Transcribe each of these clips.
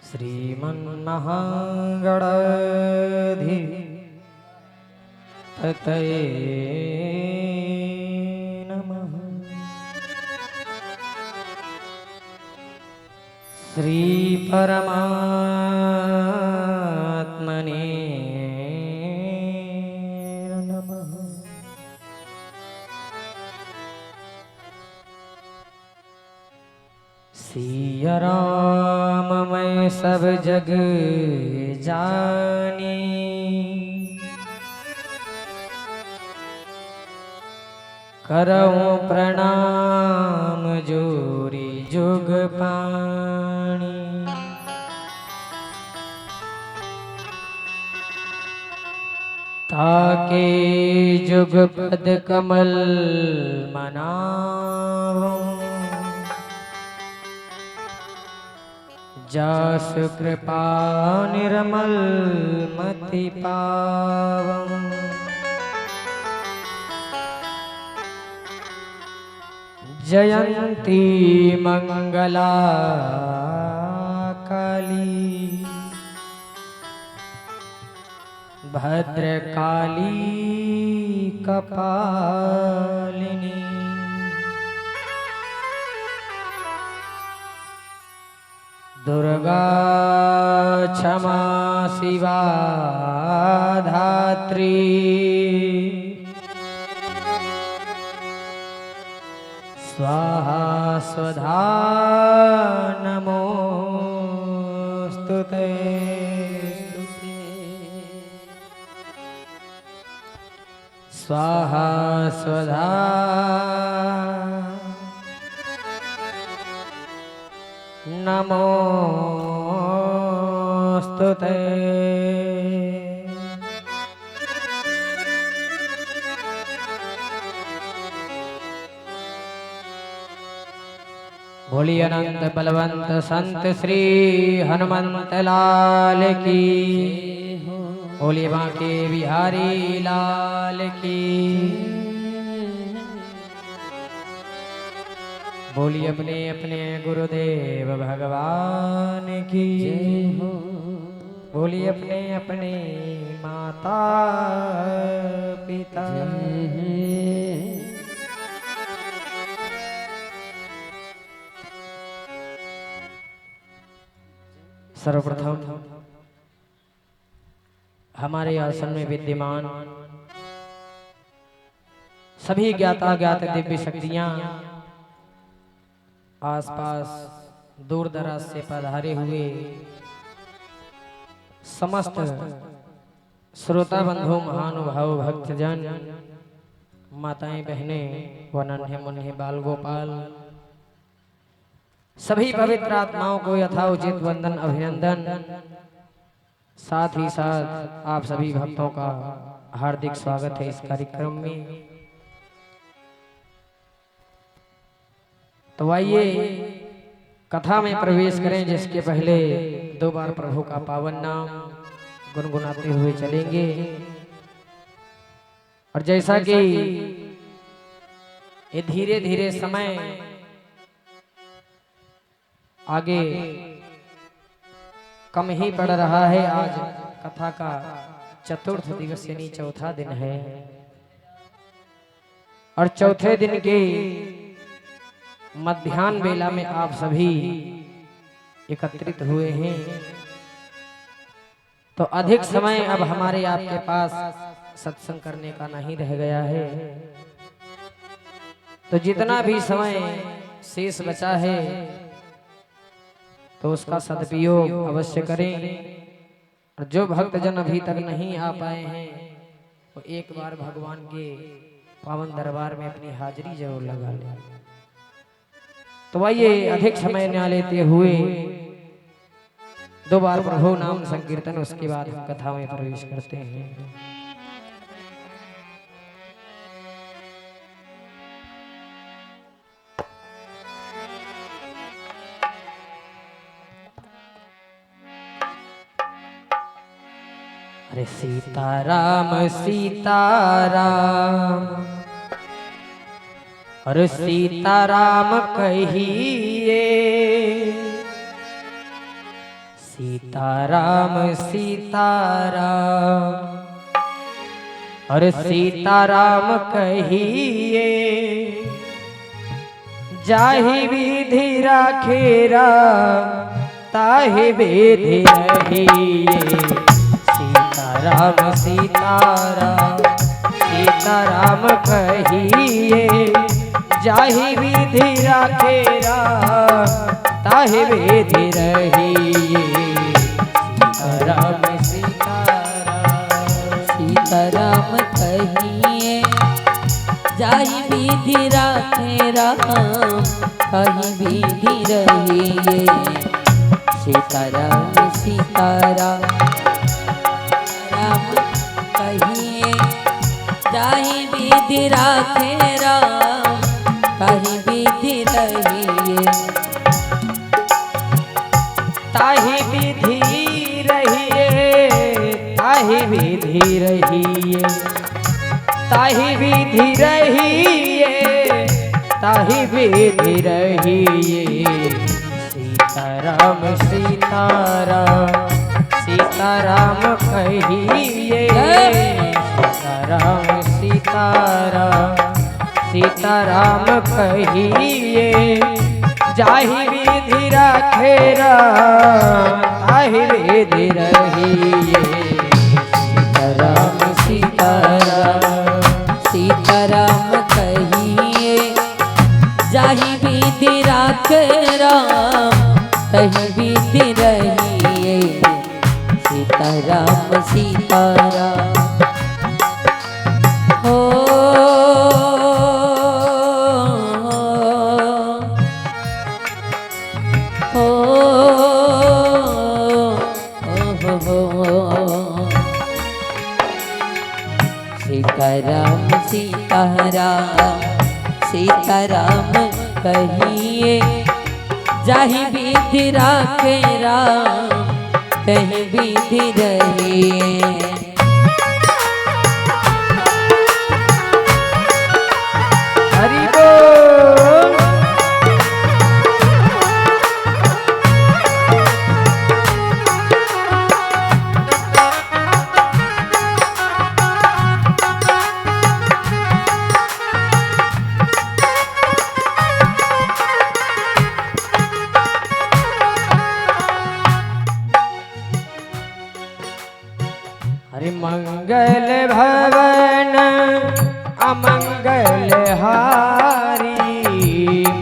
श्रीमन्महागणाधिपतये नमः। श्री परमात्मने नमः। सिया राम मैं सब जग जानी, करऊं प्रणाम जोरी जुग पाणी। ताके जुग पद कमल मनावूं, जास कृपा निर्मल मति पावं। जयंती मंगला काली, भद्रकाली कपालिनी। दुर्गा क्षमा शिवा धात्री, स्वाहा स्वधा नमोस्तुते। स्वाहा स्वधा नमोस्तुते। बोलिए अनंत बलवंत संत श्री हनुमंत लाल की। बोलिए बांके बिहारी लाल की। बोलिए अपने अपने गुरुदेव भगवान की। बोलिए अपने अपने माता पिता। सर्वप्रथम हमारे आसन में विद्यमान सभी ज्ञाता ज्ञात दिव्य शक्तियां, आसपास दूर दराज से पधारे हुए समस्त श्रोता बंधु महानुभाव भक्तजन, माताएं बहनें व नन्हे मुन्ने बाल गोपाल, सभी पवित्र आत्माओं को यथाउचित वंदन अभिनंदन। साथ ही साथ आप सभी भक्तों का हार्दिक स्वागत है इस कार्यक्रम में। तो आइए कथा में प्रवेश करें, जिसके पहले दो बार प्रभु का पावन नाम गुनगुनाते हुए चलेंगे। और जैसा कि ये धीरे धीरे समय आगे कम ही पड़ रहा है। आज कथा का चतुर्थ दिवस यानी चौथा दिन है, और चौथे दिन के मध्याह्न बेला में आप सभी एकत्रित हुए हैं। तो अधिक समय अब हमारे आपके पास सत्संग करने का नहीं रह गया है। तो जितना भी समय शेष बचा है तो उसका सदुपयोग अवश्य करें। और जो भक्तजन अभी तक नहीं आ पाए हैं वो एक बार भगवान के पावन दरबार में अपनी हाजिरी जरूर लगा लें। तो आइए अधिक समय न लेते हुए दो बार प्रभु नाम संकीर्तन, उसके बाद हम कथा में प्रवेश करते हैं। अरे सीताराम सीताराम, अरे सीताराम कहिए, सीताराम सीताराम, अरे सीताराम कहिए, जाहि विधि राखेरा ताहि विधि रहिए। सीताराम सीताराम, सीताराम कहिए, जाहि विधि राखेरा ताहि विधि रहिए। सीताराम सीताराम, सीताराम कहिए, जाहि विधि राखेरा ताहि विधि रहिए। सीताराम सीताराम, राम कहिए, जाहि विधि राखेरा ताहि विधि रहिए। ताहि विधि रहिए, ताहि विधि रहिए, ताहि विधि रहिए, ताहि विधि रहिए। सीताराम सीताराम, सीताराम कहिए, सीताराम सीताराम, सीताराम कहिए, जाहि विधि राखेरा ताहि विधि रहिए। सीताराम सीताराम, सीताराम कहिए, जाहि विधि राखेरा ताहि विधि रहिए। सीताराम सीताराम, हो हो सीताराम सीताराम, सीताराम कहिए, जाहि विधि राखेरा ताहि विधि रहिए। हरि बोल। हरि मंगल भवन अमंगल हारी,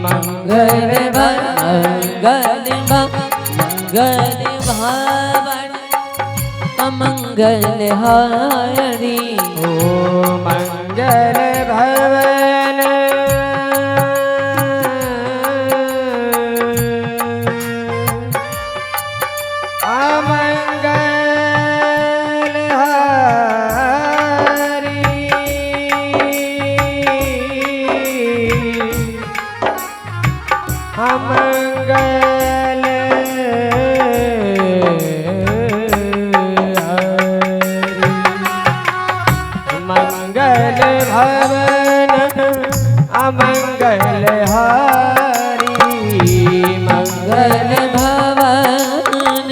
मंगल मंगल मंगल भवन अमंगल हारी। ओ मंगल भवन अमंगल हारी, अमंगल मंगल भवन अमंगल हारी, मंगल भवन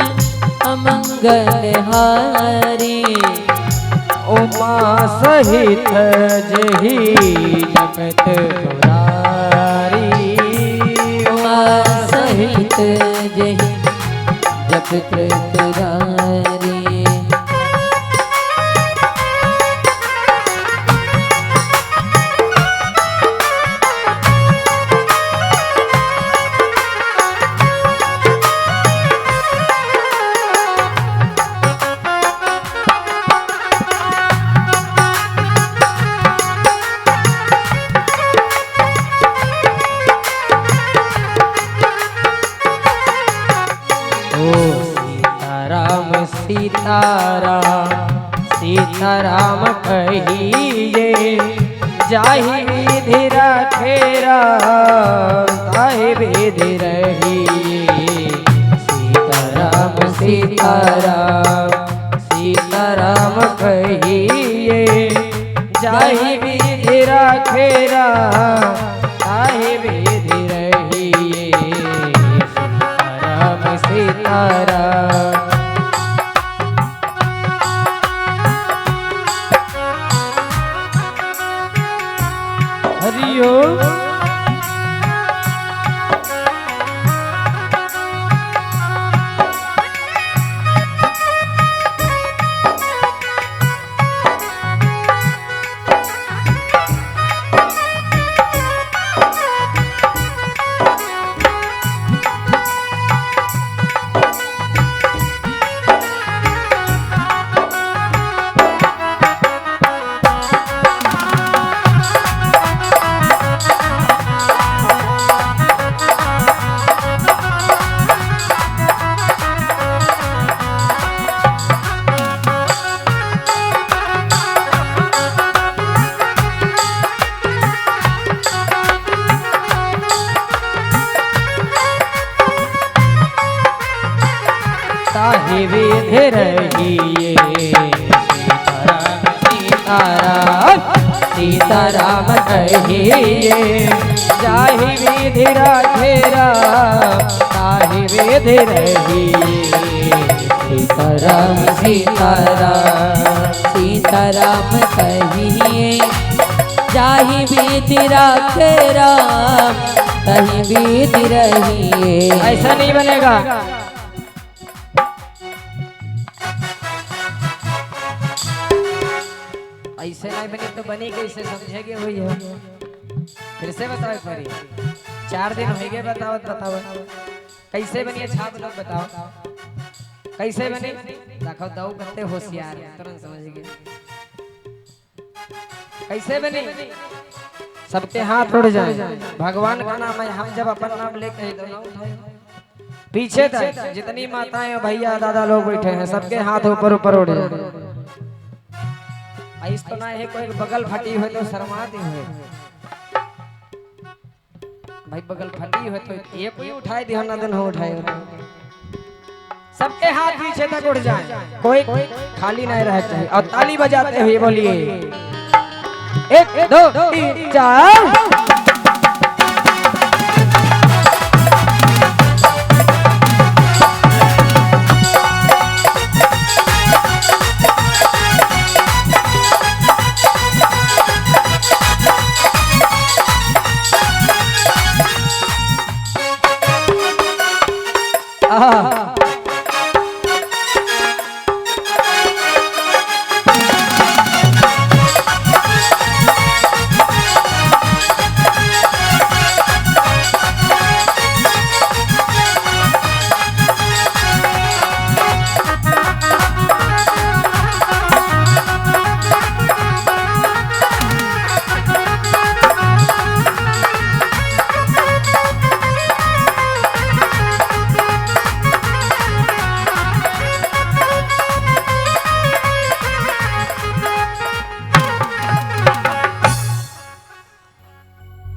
अमंगल हारी। उमा सहित जही जगत पुरारी, उमा सहित जही जगत पुरारी। सीताराम सीताराम कहिए, जाहि विधि राखेरा ताहि विधि रहिए। सीताराम सीताराम, सीताराम जाहि विधि रखेरा ताहि विधि रहिए सीताराम सीताराम। हरिओ ताहि विधि रहिए सीताराम सीताराम सीताराम कहिए जाहि विधि रखेरा ताहि विधि रहिए सीताराम सीताराम सीताराम कहिए जाहि विधि राखे राम तहि विधि रहिए। ऐसा नहीं बनेगा। ऐसे नहीं बनी तो बनी कैसे समझेगे भैया? फिर से बताओ एक बारी। 4 दिन हो गए बताओ कैसे बनी? छाप लोग बताओ कैसे बनी? देखो दो बत्ते होशियार तुरंत समझ गए कैसे बनी। सबके हाथ उड़ जाए। भगवान का नाम है, हम जब अपन नाम लेते हैं तो ना उठाए। पीछे तक जितनी माताएं भैया दादा लोग बैठे हैं सबके हाथ ऊपर ऊपर उड़ जाए। ऐसा तो ना है कोई बगल फटी हुई तो शर्माती हुए भाई, बगल फटी हुई तो एक ही उठाए दिया ना दिन हो उठाए। सबके हाथ पीछे तक उड़ जाए, कोई खाली नहीं रह चाहिए। और ताली बजाते हुए बोलिए 1 2 3 4।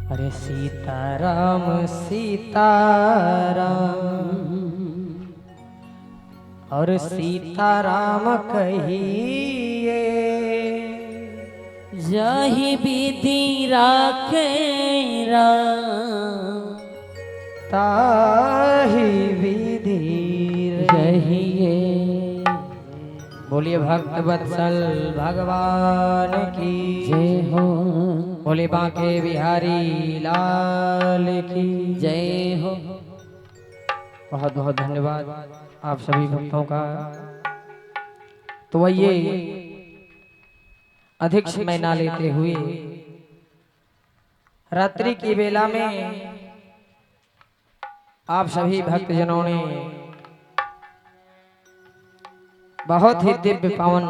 अरे सीताराम सीताराम और सीताराम कहिए जाहि विधि राखे राम ताहि विधि रहिए। बोलिए भक्त वत्सल भगवान की जय हो। बोले बांके बिहारी लाल की जय हो। बहुत बहुत धन्यवाद आप सभी भक्तों का। तो आइए अधिक समय ना लेते हुए रात्रि की वेला में आप सभी भक्तजनों ने बहुत ही दिव्य पावन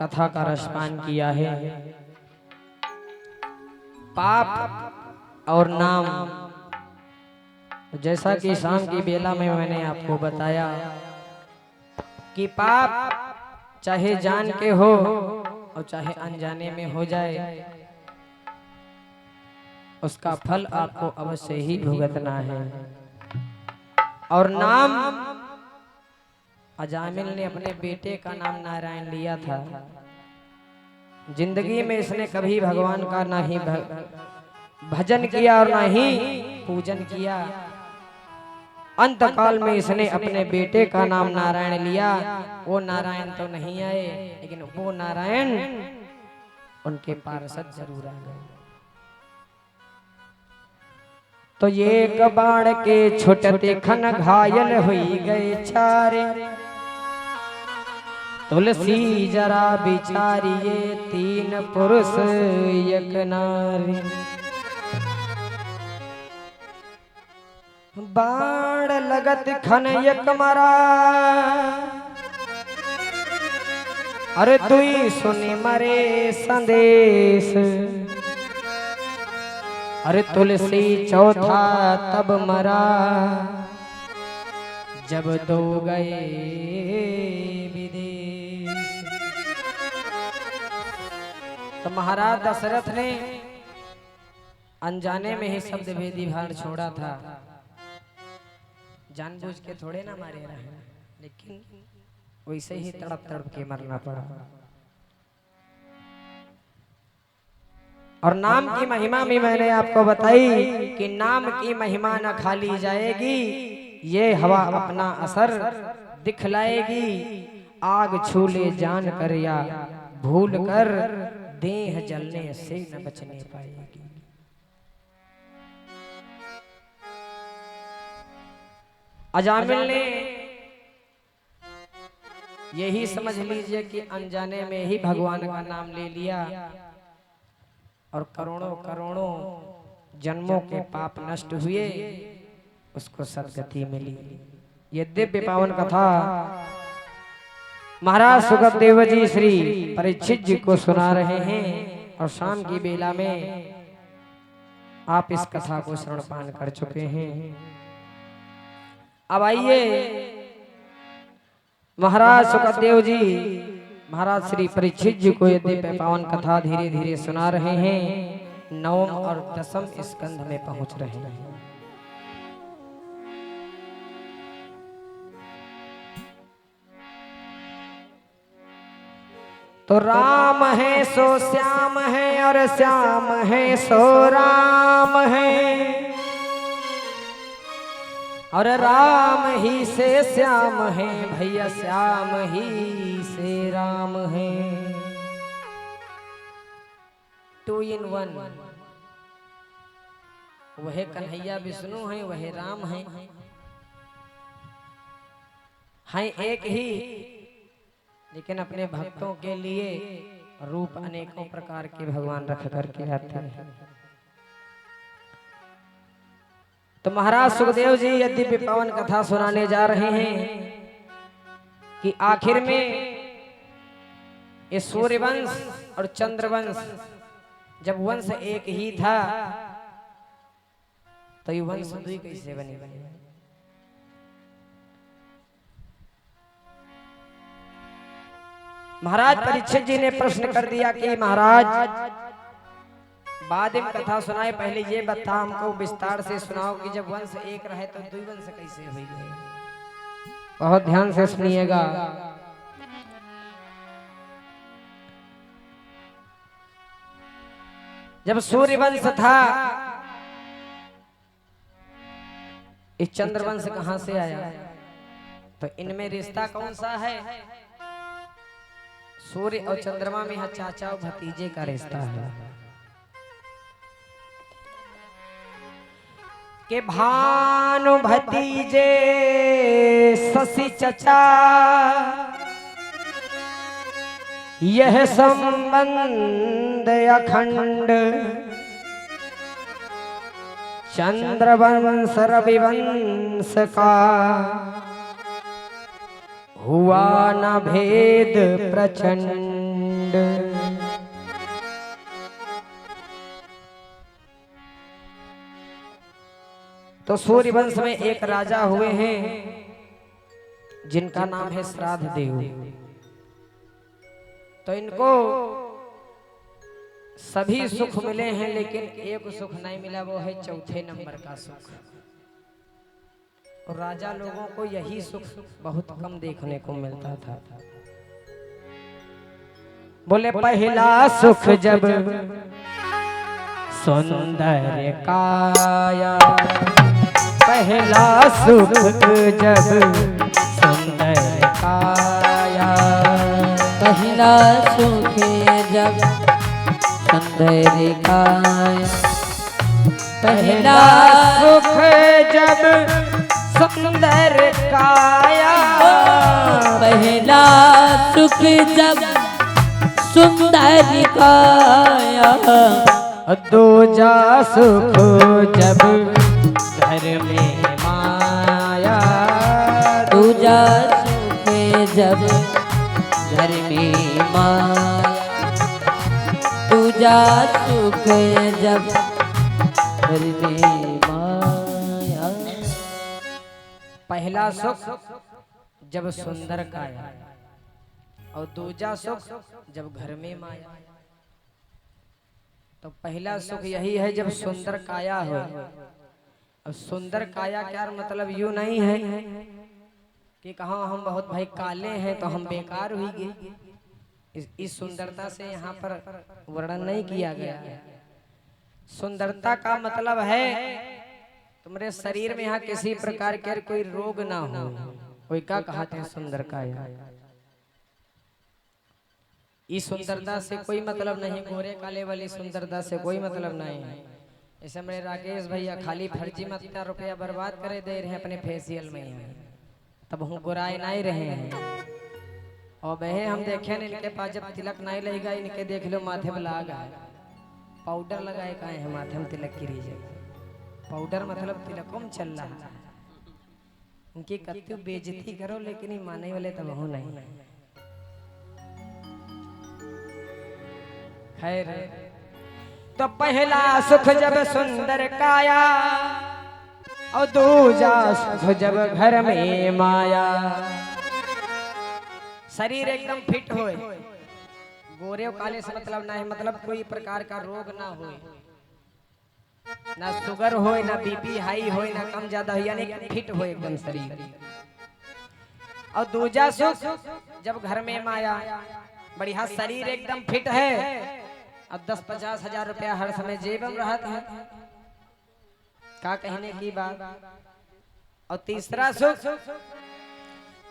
कथा का रसपान किया है। पाप और नाम, जैसा कि शाम की बेला में मैंने आपको बताया कि पाप चाहे जान के हो और चाहे अनजाने में हो जाए, उसका फल आपको अवश्य ही भुगतना है। और नाम, अजामिल ने अपने बेटे का नाम नारायण लिया था, जिंदगी में इसने कभी भगवान का ना ही भजन किया और ना ही पूजन किया। अंत काल में इसने अपने बेटे का नाम नारायण लिया। वो नारायण तो नहीं आए, लेकिन वो नारायण उनके पार्षद जरूर आ गए। तो एक बाण के छुटते खन घायल हुई गए चारे। तुलसी जरा बिचारिए तीन पुरुष एक नारी। बाण लगत खन एक मरा, अरे तुई सुनी मरे संदेश। अरे तुलसी चौथा तब मरा, जब दो गए विदेश। तो महाराज दशरथ ने अनजाने में ही शब्द भेदी भार छोड़ा था। जानबूझ के थोड़े ना मारे रहे, लेकिन वैसे ही तड़प तड़प के मरना पड़ा। और नाम की महिमा भी मैंने आपको बताई कि नाम की महिमा न खाली जाएगी, ये हवा अपना असर दिखलाएगी। आग छूले जान कर या भूल कर, देह जलने से न बचने पाएगी। अजामिल ने यही समझ लीजिए कि अनजाने में ही भगवान का नाम ले लिया और करोड़ों करोड़ों जन्मों के पाप नष्ट हुए, उसको सदगति मिली। ये दिव्य पावन कथा महाराज सुखदेव जी श्री परीक्षित जी को सुना रहे हैं। और शाम की बेला में आप इस कथा को श्रवणपान कर चुके हैं। अब आइए महाराज सुखदेव जी महाराज श्री परीक्षित जी को ये दिव्य पावन कथा धीरे धीरे सुना रहे हैं। नवम और दसम स्कंध में पहुंच रहे हैं। तो राम है सो श्याम है और श्याम है सो राम है, और राम ही से श्याम है भैया, श्याम ही से राम है। 2 in 1। वह कन्हैया विष्णु है, वह राम है, हैं एक ही, लेकिन अपने भक्तों के लिए रूप अनेकों प्रकार के भगवान रख करके आते हैं। तो महाराज सुखदेव जी ये दिव्य पावन कथा सुनाने जा रहे हैं कि आखिर में ये सूर्यवंश और चंद्रवंश, जब वंश एक ही था तो ये वंश दुई कैसे बने। महाराज परीक्षित जी ने प्रश्न कर दिया कि महाराज बाद में कथा सुनाए, पहले ये बता हमको विस्तार से सुनाओ कि जब वंश एक रहे तो दुई वंश कैसे हुई गए। बहुत ध्यान से सुनिएगा। जब सूर्य वंश था, इस चंद्रवंश कहां से आया? तो इनमें रिश्ता कौन सा है? सूर्य और चंद्रमा में चाचा और भतीजे का रिश्ता है। के भानु भतीजे शशि चचा, यह संबंध अखंड, चंद्रवंश रविवंश का हुआ न भेद प्रचंड। तो सूर्यवंश में एक राजा हुए हैं जिनका नाम है श्राद्ध देव। तो इनको सभी सुख मिले हैं, लेकिन एक सुख नहीं मिला, वो है चौथे नंबर का सुख। और राजा लोगों को यही सुख बहुत कम देखने को मिलता था। बोले पहला सुख जब सुंदर काया, पहला सुख जब सुंदर काया, पहला सुख जब सुंदर काया, पहला सुख जब सुंदर काया, पहला सुख जब सुंदर काया, दूजा सुख जब घर में माया, दूजा सुख जब घर में माया, दूजा सुख जब घर में माया। पहला सुख जब सुंदर काया और दूजा सुख जब घर में माया। तो पहला सुख यही है जब सुंदर काया हो। अब सुंदर काया क्या मतलब यूं नहीं है कि कहा हम बहुत भाई काले हैं तो हम बेकार हुई गए। इस सुंदरता से यहाँ पर वर्णन नहीं किया गया। सुंदरता का मतलब है तुम्हारे शरीर में यहाँ किसी प्रकार के कोई रोग ना हो। कोई क्या कहते हैं सुंदर काया। इस सुंदरता से कोई मतलब नहीं, गोरे काले वाली सुंदरता से कोई मतलब नहीं है। ऐसे मेरे राकेश भैया खाली फर्जी मत इतना रुपया बर्बाद करे दे रहे हैं अपने फेशियल में, तब हम गुराए नहीं रहे हैं। और बहे हम देखे न इनके पास जब तिलक नहीं लगेगा, इनके देख लो माथे में लागा है, पाउडर लगाए का है माथे में तिलक की रीजे। पाउडर मतलब तिलकों में चल रहा है। इनकी कत्ती बेइज्जती करो लेकिन माने वाले तब हो नहीं। खैर, तो पहला सुख जब सुंदर काया और दूजा सुख जब घर में माया। शरीर एकदम फिट होए, गोरे और काले से मतलब ना है, मतलब कोई प्रकार का रोग ना होए, ना शुगर होए, ना बीपी हाई होए, ना कम ज्यादा हो, यानी फिट हो एकदम शरीर। और दूजा सुख जब घर में माया, बढ़िया शरीर एकदम फिट है। अब 10-50 हजार रुपया हर समय जेब में रहता है, क्या कहने की बात। और तीसरा सुख,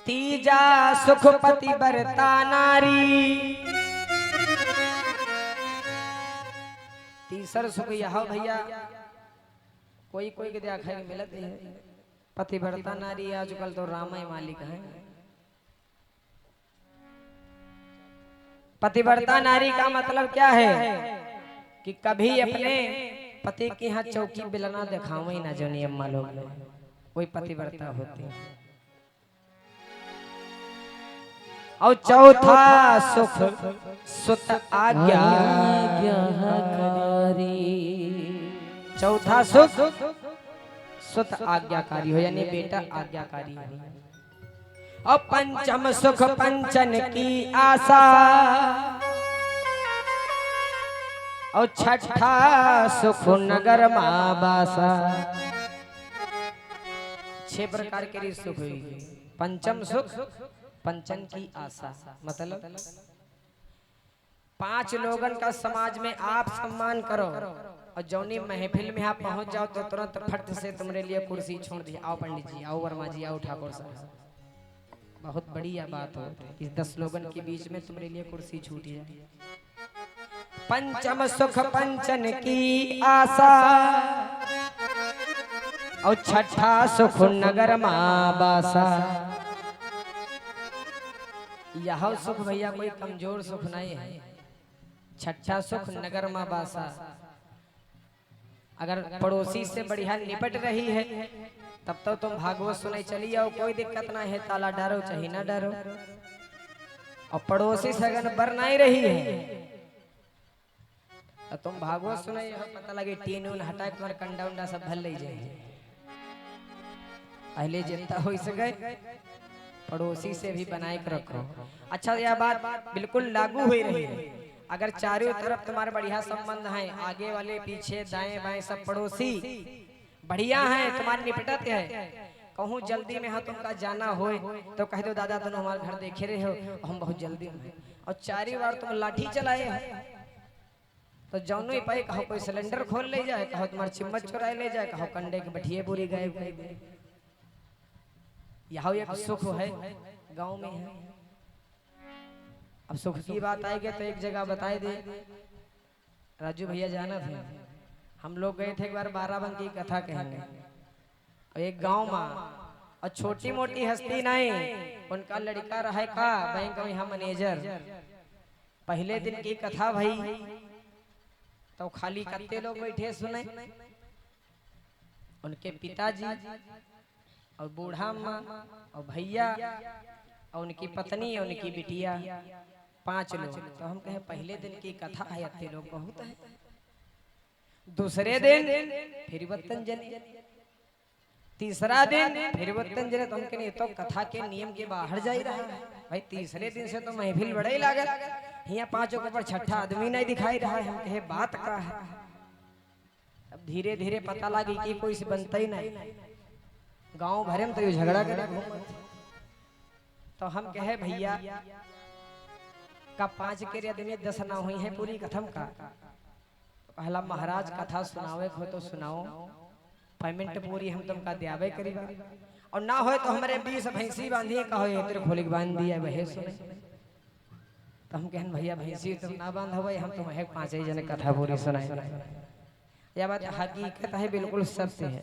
तीजा सुख पतिव्रता नारी। तीसरा सुख यह भैया कोई कोई के देखा मिलत है, पतिव्रता नारी आजकल तो रामाय मालिक है। पतिव्रता नारी का मतलब क्या है कि कभी अपने पति के यहाँ चौकी बिलना दिखावे ना, जो नियम मालूम है कोई पतिव्रता होती है। और चौथा सुख सुत आज्ञाकारी। चौथा सुख सुत आज्ञाकारी हो, यानी बेटा आज्ञाकारी हो। और पंचम सुख पंचन की आशा। और छठा सुख नगर माँ बासा। 6 प्रकार के सुख हुई। पंचम सुख पंचन की आशा मतलब 5 लोगन का समाज में आप सम्मान करो, और जौनी महफिल में आप पहुंच जाओ तो तुरंत फट से तुम्हारे लिए कुर्सी छोड़ दी, आओ पंडित जी, आओ वर्मा जी, आओ ठाकुर साहब। बहुत बढ़िया बात हो कि 10 लोगन के बीच में तुम्हारे लिए कुर्सी छूट जाए। पंचम सुख पंचन की आशा। और छठा सुख नगर माँ बासा। यह सुख भैया कोई कमजोर सुख नहीं है। छठा सुख नगर माँ बासा। अगर पड़ोसी से बढ़िया निपट रही है तब तो तुम भागवत सुनाई चली आओ, कोई दिक्कत ना है, ताला डरो चाहे ना डरो। और पड़ोसी से अगर बर नहीं रही है तो तुम भागवत सुनाई, पता लगे टीन उन हटा के तुम्हारे कंडा उंडा सब भल ले जाए। पहले जितना हो सके पड़ोसी से भी बनाए के रखो। अच्छा, यह बात बिल्कुल लागू हुई रही है। अगर चारों तरफ तुम्हारे बढ़िया संबंध हैं, आगे वाले पीछे दाएं बाएं सब पड़ोसी बढ़िया हैं, तुम्हारे निपटत है, कहूँ जल्दी में हाँ तुमका जाना हो तो कह दो दादा तुम हमारे घर देखे रहे हो हम बहुत जल्दी में, और 4 बार तुम लाठी चलाए हो तो जौनो ही पाए कहो कोई सिलेंडर खोल ले जाए, कहो तुम्हारे चिम्मच चुराए ले जाए, कहो कंडे के बठिए पूरी गायब कर दे। यहाँ एक सुख है गांव में है। अब सुख की बात आएगी तो एक जगह बताए दे राजू भैया जाना थे, हम लोग गए थे एक बार बाराबंक की कथा कहने और एक गांव में, और छोटी मोटी हस्ती नहीं, उनका लड़का रहे का बैंक में यहाँ मैनेजर। पहले दिन की कथा भाई तो खाली कत्ते लोग बैठे सुने, उनके पिताजी और बूढ़ा माँ और भैया और उनकी पत्नी और उनकी बिटिया 5 लोग। तो हम कहे पहले दिन की कथा है, अत्ते लोग बहुत है। दूसरे दिन फिर बत्तन जले, तीसरा दिन फिर बत्तन जले। तो हम कहे तो कथा के नियम के बाहर जा ही रहा है भाई। तीसरे दिन से तो महफिल बड़ा ही लागल, यहाँ 5 के ऊपर छठा आदमी नहीं दिखाई रहा है। हम कहे बात का है। अब धीरे धीरे पता लगी कि कोई से बनता ही नहीं, गांव भरे में तो ये झगड़ा करे। तो हम कहे भैया का 5 के आदमी 10 ना हुई है पूरी कथम का। तो कहला महाराज कथा सुनावे हो तो सुनाओ, पेमेंट पूरी हम तुमका दियावे करी, और ना हो तो हमारे 20 भैंसी बांधिए, कहो तेरे खोलिक बांध दिया वह सुने। तो हम कहन भैया भैंसी तुम ना बांधवे, हम तुम्हें 5 ही जने कथा पूरी सुनाए। यह बात हकीकत है, बिल्कुल सत्य है।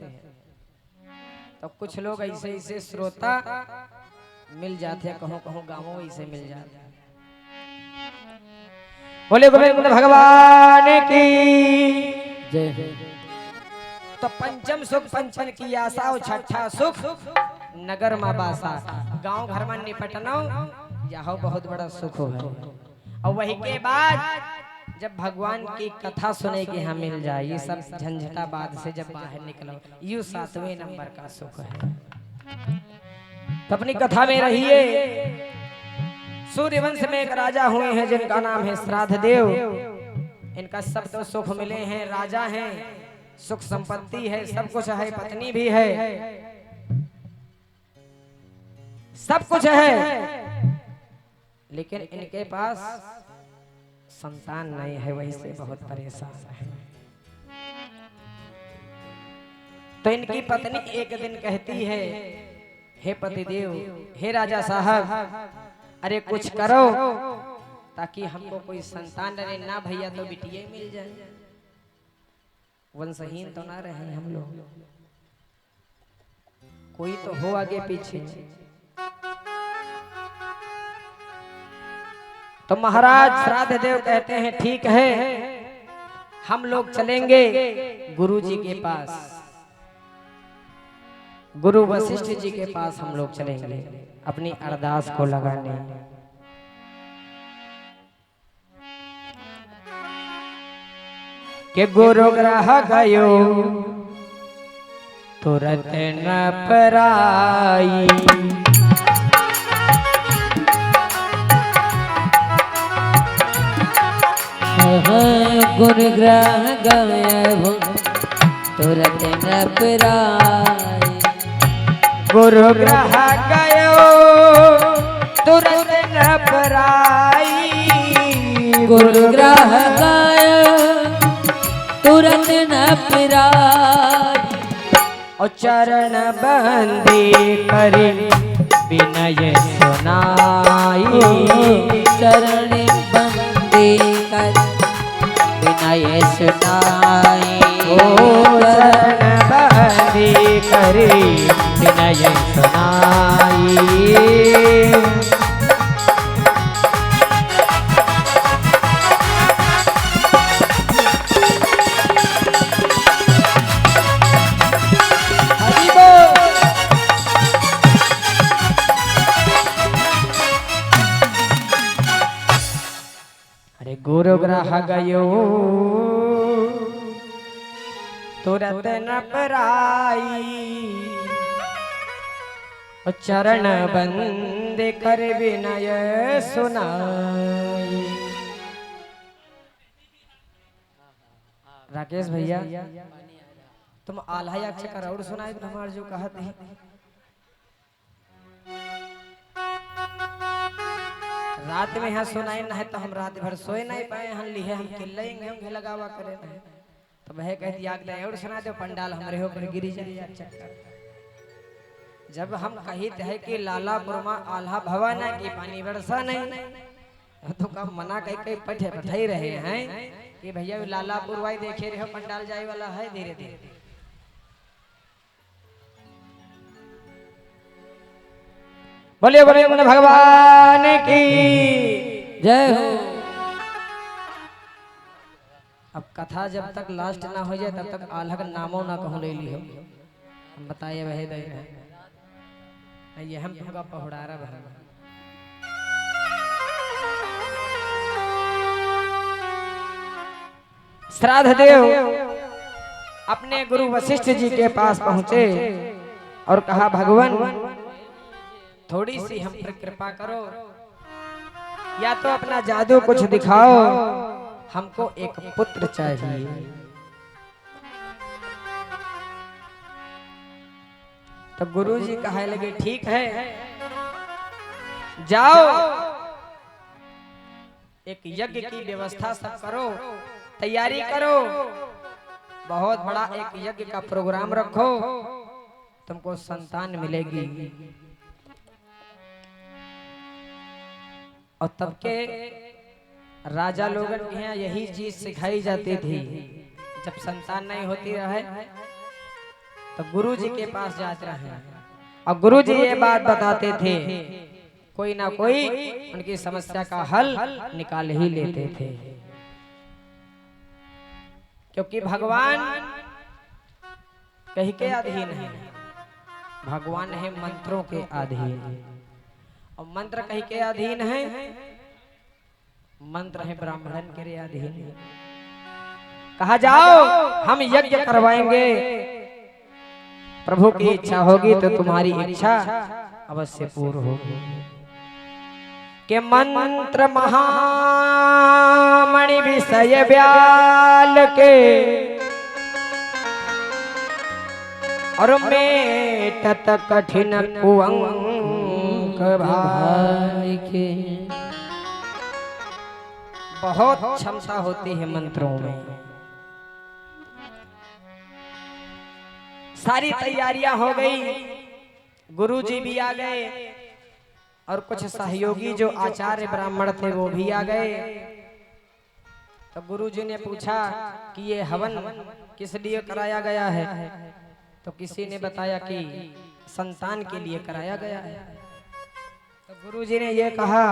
तो कुछ लोग ऐसे ऐसे श्रोता मिल जाते हैं, कहो कहो गाँवों ऐसे मिल जाते हैं। बोले गोविंद भगवान की जय। तो पंचम सुख पंचन की आशा और छठा सुख नगर माँ बासा। गांव घर में निपटना यह बहुत बड़ा सुख है। और वही के बाद जब भगवान की कथा सुने के यहाँ मिल जाए, ये सब झंझटा बाद से जब बाहर निकलो, यू 7वें नंबर का सुख है। तो अपनी कथा में रहिए। सूर्यवंश में एक राजा हुए हैं जिनका नाम है श्राद्ध देव। इनका सब तो सुख मिले हैं, राजा हैं, सुख संपत्ति है, सब कुछ है, पत्नी भी है, सब कुछ है, लेकिन इनके पास संतान नहीं है, वही से बहुत परेशान है। तो इनकी पत्नी एक दिन कहती है, हे पतिदेव, हे राजा साहब, अरे कुछ करो ताकि हमको कोई संतान रहे, ना भैया तो बिटिया मिल जाए, वंशहीन तो ना रहे हम लोग, कोई तो हो आगे पीछे। तो महाराज श्राद्ध देव कहते हैं ठीक है, हम लोग चलेंगे गुरु जी के पास, गुरु वशिष्ठ जी के पास हम लोग चलेंगे अपनी अरदास को लगाने। के गुरु ग्रह गयो तुरंत न पराई, गुरु ग्रह गयो तुरंत न पराई, गुरु ग्रह गयो तुरंत न पराई, गुरु ग्रह गयो तुरंत न पराई, और चरण बंदी करी विनय सुनाई, चरण बंदी कर विनय सुनाई, चरण बंदी करी विनय सुनाई। गुरु ग्रह गयो तुरंत न पराई, चरण बंद कर विनय सुनाई। राकेश भैया तुम आल्हा अक्षर का और सुनाए हमारे जो कहते हैं रात में यहाँ सुनाई ना है तो हम रात भर सोए नहीं पाए, हम लिहे हम किल्ले लगावा करे नहीं। तो वह कहती आग दे और सुना दो पंडाल हमरे ऊपर गिरी जाए चक्कर। जब हम कहित है कि लालापुर में आल्हा भवन है कि पानी बरसा नहीं, तो कब मना कहीं पठे पठाई रहे हैं कि भैया लालापुर वाई देखे रहे हो पंडाल जाए वाला है धीरे धीरे। बोलिए बोलिए बोले भगवान की जय हो। अब कथा जब तक लास्ट ना हो जाए तब तक आल्हा का नामों ना कहूँ ले लियो। हम बताइए वह दे ये हम तुमका पहुड़ारा भर श्राद्ध देव अपने गुरु वशिष्ठ जी के पास पहुंचे और कहा भगवान थोड़ी सी हम पर कृपा करो, या तो अपना जादू कुछ दिखाओ, हमको एक पुत्र चाहिए। तो गुरु जी कहे लगे ठीक है जाओ एक यज्ञ की व्यवस्था सब करो, तैयारी करो, बहुत बड़ा एक यज्ञ का प्रोग्राम रखो, तुमको संतान मिलेगी। और तब के राजा लोगन के यहाँ यही चीज सिखाई जाती थी, जब संतान नहीं होती रहे तो गुरु जी के पास जाते रहे और गुरु जी ये बात बताते थे, कोई ना कोई उनकी समस्या का हल निकाल ही लेते थे। क्योंकि भगवान कहीं के अधीन है, भगवान है मंत्रों के अधीन, और मंत्र कहीं के अधीन है, मंत्र है ब्राह्मण के अधीन। कहा जाओ हम यज्ञ करवाएंगे, प्रभु की इच्छा होगी तो तुम्हारी इच्छा अवश्य पूर्ण होगी। के मंत्र महामणि विषय व्याल के और मेटत कठिन कुअंक भाई के। बहुत क्षमता होती है मंत्रों में। सारी तैयारियां हो गई, गुरु जी भी आ गए और कुछ सहयोगी जो आचार्य ब्राह्मण थे वो भी आ गए। तो गुरु जी ने पूछा कि ये हवन किस लिए कराया गया है? तो किसी ने बताया कि संतान के लिए कराया गया है। तो गुरु जी ने ये कहा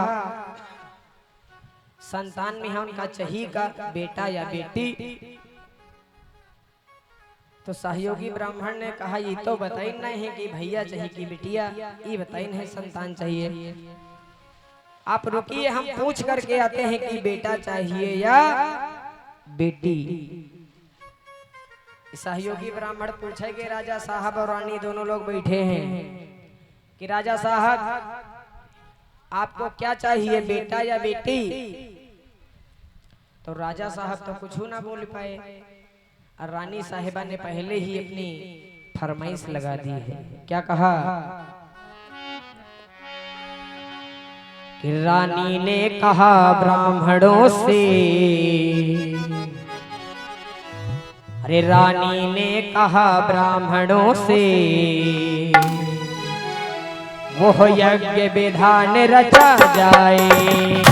संतान में है उनका चाहिए का बेटा या बेटी। तो सहयोगी ब्राह्मण ने कहा ये तो बताई नहीं है कि भैया चाहिए कि बिटिया, ये बताई नहीं संतान चाहिए। आप रुकिए हम पूछ करके आते हैं कि बेटा चाहिए या बेटी। सहयोगी ब्राह्मण पूछेंगे राजा साहब और रानी दोनों लोग बैठे हैं कि राजा साहब आपको क्या चाहिए बेटा या बेटी? तो राजा साहब तो कुछ ना बोल पाए और रानी साहिबा ने पहले ही अपनी फरमाइश लगा दी है। क्या कहा कि रानी ने कहा ब्राह्मणों से, अरे रानी ने कहा ब्राह्मणों से वो यज्ञ विधान रचा जाए।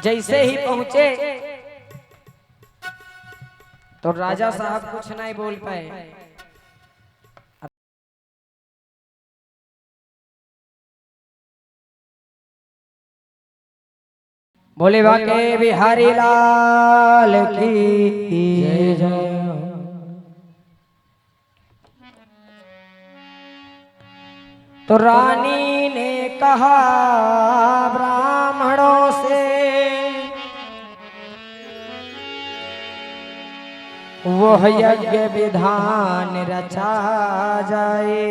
जैसे ही पहुंचे तो राजा साहब कुछ नहीं बोल पाए। बोले वाके बिहारी लाल की जय जय। तो रानी ने कहा ब्राह्मणों से वह यज्ञ विधान रचा जाए।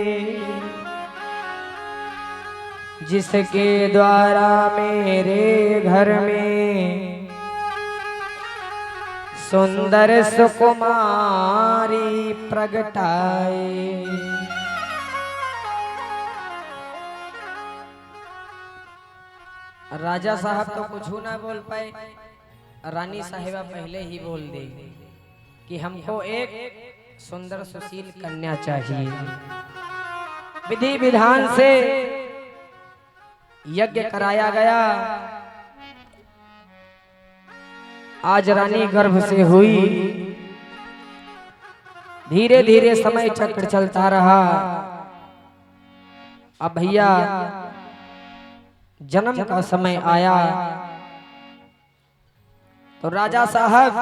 जिसके द्वारा मेरे घर में सुंदर सुकुमारी प्रगटाए। राजा साहब तो कुछ ना बोल पाए, रानी साहिबा पहले ही बोल दी कि हमको एक सुंदर सुशील कन्या चाहिए। विधि विधान से यज्ञ कराया गया। आज रानी गर्भ से हुई। धीरे धीरे समय चक्र चलता रहा। अब भैया जन्म का समय आया तो राजा साहब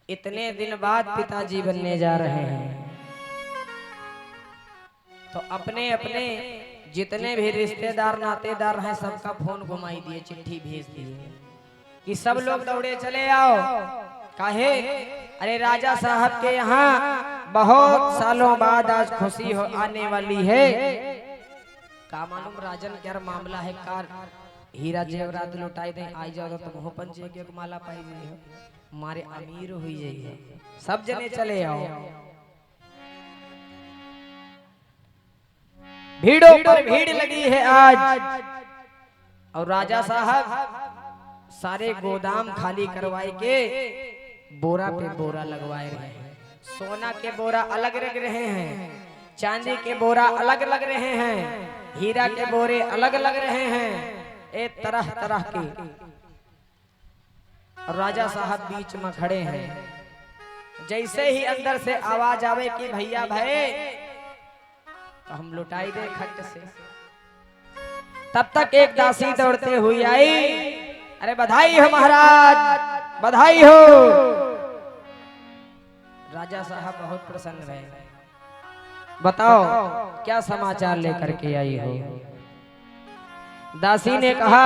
इतने दिन बाद पिताजी बनने जा रहे हैं, तो अपने अपने जितने भी रिश्तेदार नातेदार हैं सबका फोन घुमाई दिए, चिट्ठी भेज दिए कि सब लोग दौड़े चले आओ। काहे? अरे राजा साहब के यहाँ बहुत सालों बाद आज खुशी हो आने वाली है। का मालूम राजन क्या मामला है, कार हीरा जेवरात लुटाई दे, आई जाओ तो मुँह पंचे के माला पाई जाए, मारे अमीर हुई जाइए, सब जने चले आओ। भीड़ों पर भीड़ लगी है आज। और राजा साहब सारे गोदाम खाली करवाए के बोरा पे बोरा लगवाए रहे हैं। सोना के बोरा अलग लग रहे हैं, चांदी के बोरा अलग लग रहे हैं, हीरा के बोरे अलग लग रहे हैं, एक तरह तरह के। और राजा साहब बीच में खड़े हैं। जैसे ही अंदर से आवाज आवे कि भैया भाई, तो हम लुटाई दे खट से। तब तक एक दासी दौड़ते हुई आई। अरे बधाई हो महाराज, बधाई हो। राजा साहब बहुत प्रसन्न रहे। बताओ क्या समाचार लेकर के आई हो? दासी ने कहा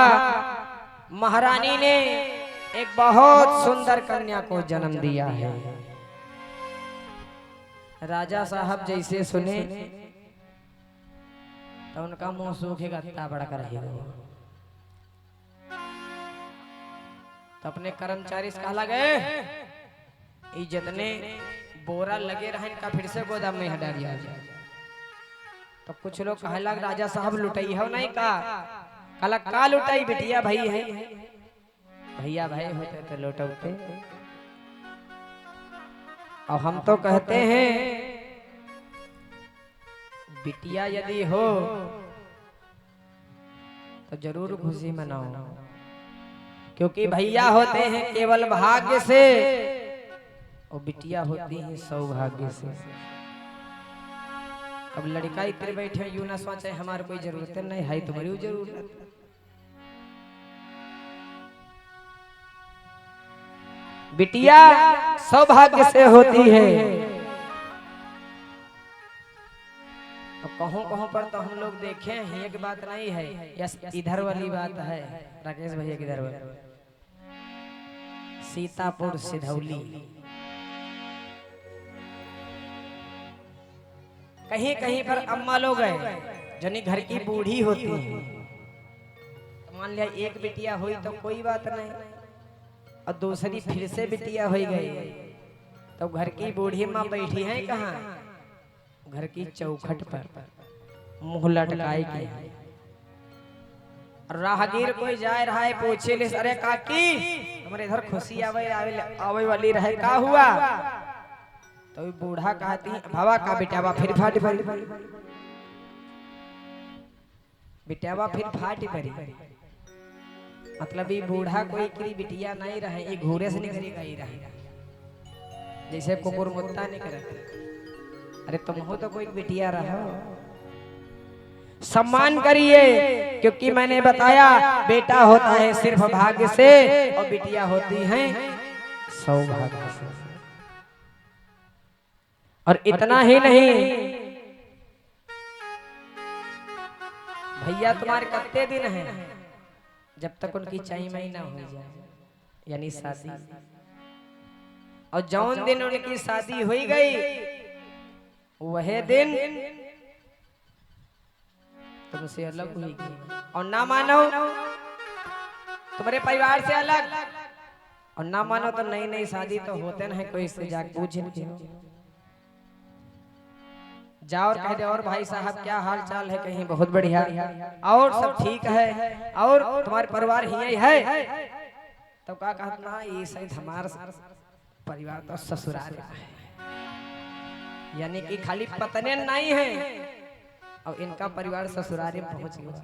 महारानी ने एक बहुत सुंदर कन्या को जन्म दिया है। राजा साहब जैसे सुने तो उनका मुंह सूखेगा, इतना बड़ा कर रहेगा। तो अपने कर्मचारी से कहला गए, जितने बोरा लगे रहे इनका फिर से गोदाम में हटा दिया जाए। तो कुछ लोग कहला राजा साहब लुटाई हो नहीं का? कहला का लुटाई बिटिया भाई है, भैया भाई होते तो लुटौते। और हम तो कहते हैं बिटिया यदि हो तो जरूर खुशी मनाओ, क्योंकि भैया होते हैं केवल भाग्य से और बिटिया होती है सौभाग्य से। अब लड़का इतने बैठे यूं ना सोचे हमारे कोई जरूरत नहीं है, तुम्हारी जरूरत। बिटिया सौभाग्य से होती है। कहों कहों पर तो हम लोग देखे हैं, एक बात नहीं है, यस इधर वाली बात है। राकेश भैया किधर वाली? सीतापुर सिधौली, कहीं कहीं पर अम्मा लोग हैं जनी घर की बूढ़ी होती है। मान लिया एक बिटिया हुई तो कोई बात नहीं, और दूसरी फिर से बिटिया हो गई तो घर की बूढ़ी माँ बैठी है कहाँ? घर की चौखट पर मुंह लटकाए के। राहगीर कोई जाए रहा है, पूछे ले, अरे काकी हमारे इधर खुशी आवे वाली रहे, का हुआ? तो बूढ़ा कहती भावा का बिटावा फिर फाटी पड़ी, बिटावा फिर फाटी पड़ी। मतलब ये बूढ़ा कोई की बिटिया नहीं रहे, ये घूरे से निकलेगा ही रहे, जैसे कुकुर मुत्ता निकले। अरे तुम हो तो कोई बिटिया रहो, सम्मान करिए, क्योंकि मैंने बताया बेटा होता है सिर्फ भाग्य से और बिटिया होती हैं सौभाग्य से। और इतना ही नहीं, भैया तुम्हारे कितने दिन हैं जब तक उनकी चाई मई ना हो जाए, यानी शादी। और जौन दिन उनकी शादी हो गई वह दिन तुमसे अलग हुई और ना मानो तुम्हारे परिवार से अलग, और ना मानो तो नई नई शादी तो होते ना, कोई से जाके पूछ जाओ और कह दे और भाई साहब क्या हाल चाल है, कहीं बहुत बढ़िया और सब ठीक है और तुम्हारे परिवार ही है, तो क्या कहता ना ये सही हमारा परिवार तो ससुराल है, यानी कि खाली पत्नी नहीं है और इनका परिवार ससुराल में पहुंच गया।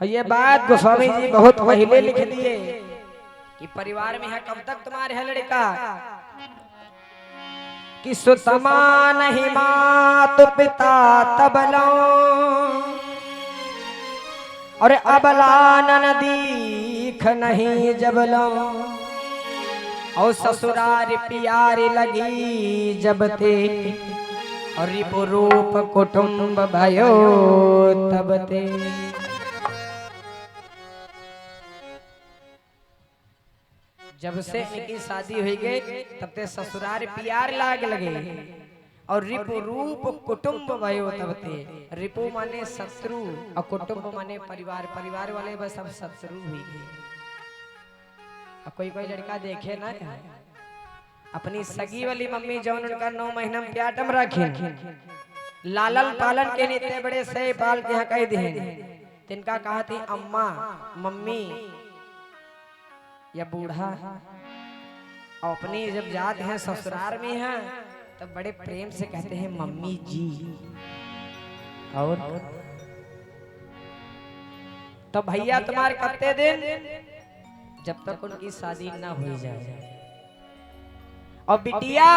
ये बात गोस्वामी जी बहुत पहले लिख दिए कि परिवार में है कब तक तुम्हारे है लड़का कि सुतमा नहीं मात पिता तबलो और अबलान दीख नहीं जबलो और ससुरार प्यारी लगी जब ते और रिपु रूप कुटुंब भयो तब ते। जब से इनकी शादी हुई गई तब ते ससुरार प्यार लाग लगे और रिपु रूप कुटुंब भयो तब ते। रिपु माने शत्रु और कुटुंब माने परिवार, परिवार वाले बस सब शत्रु हुई गए। कोई कोई लड़का देखे ना अपनी सगी वाली मम्मी जो उनका 9 महीना में प्याटम रखे लालन पालन के इतने बड़े से पाल के यहाँ कह दिए तिनका कहा थी अम्मा मम्मी या बूढ़ा, और अपनी जब जाते हैं ससुराल में हैं तब बड़े प्रेम से कहते हैं मम्मी जी। और तो भैया तुम्हारे करते दिन जब तक उनकी शादी ना हो जाए, और बिटिया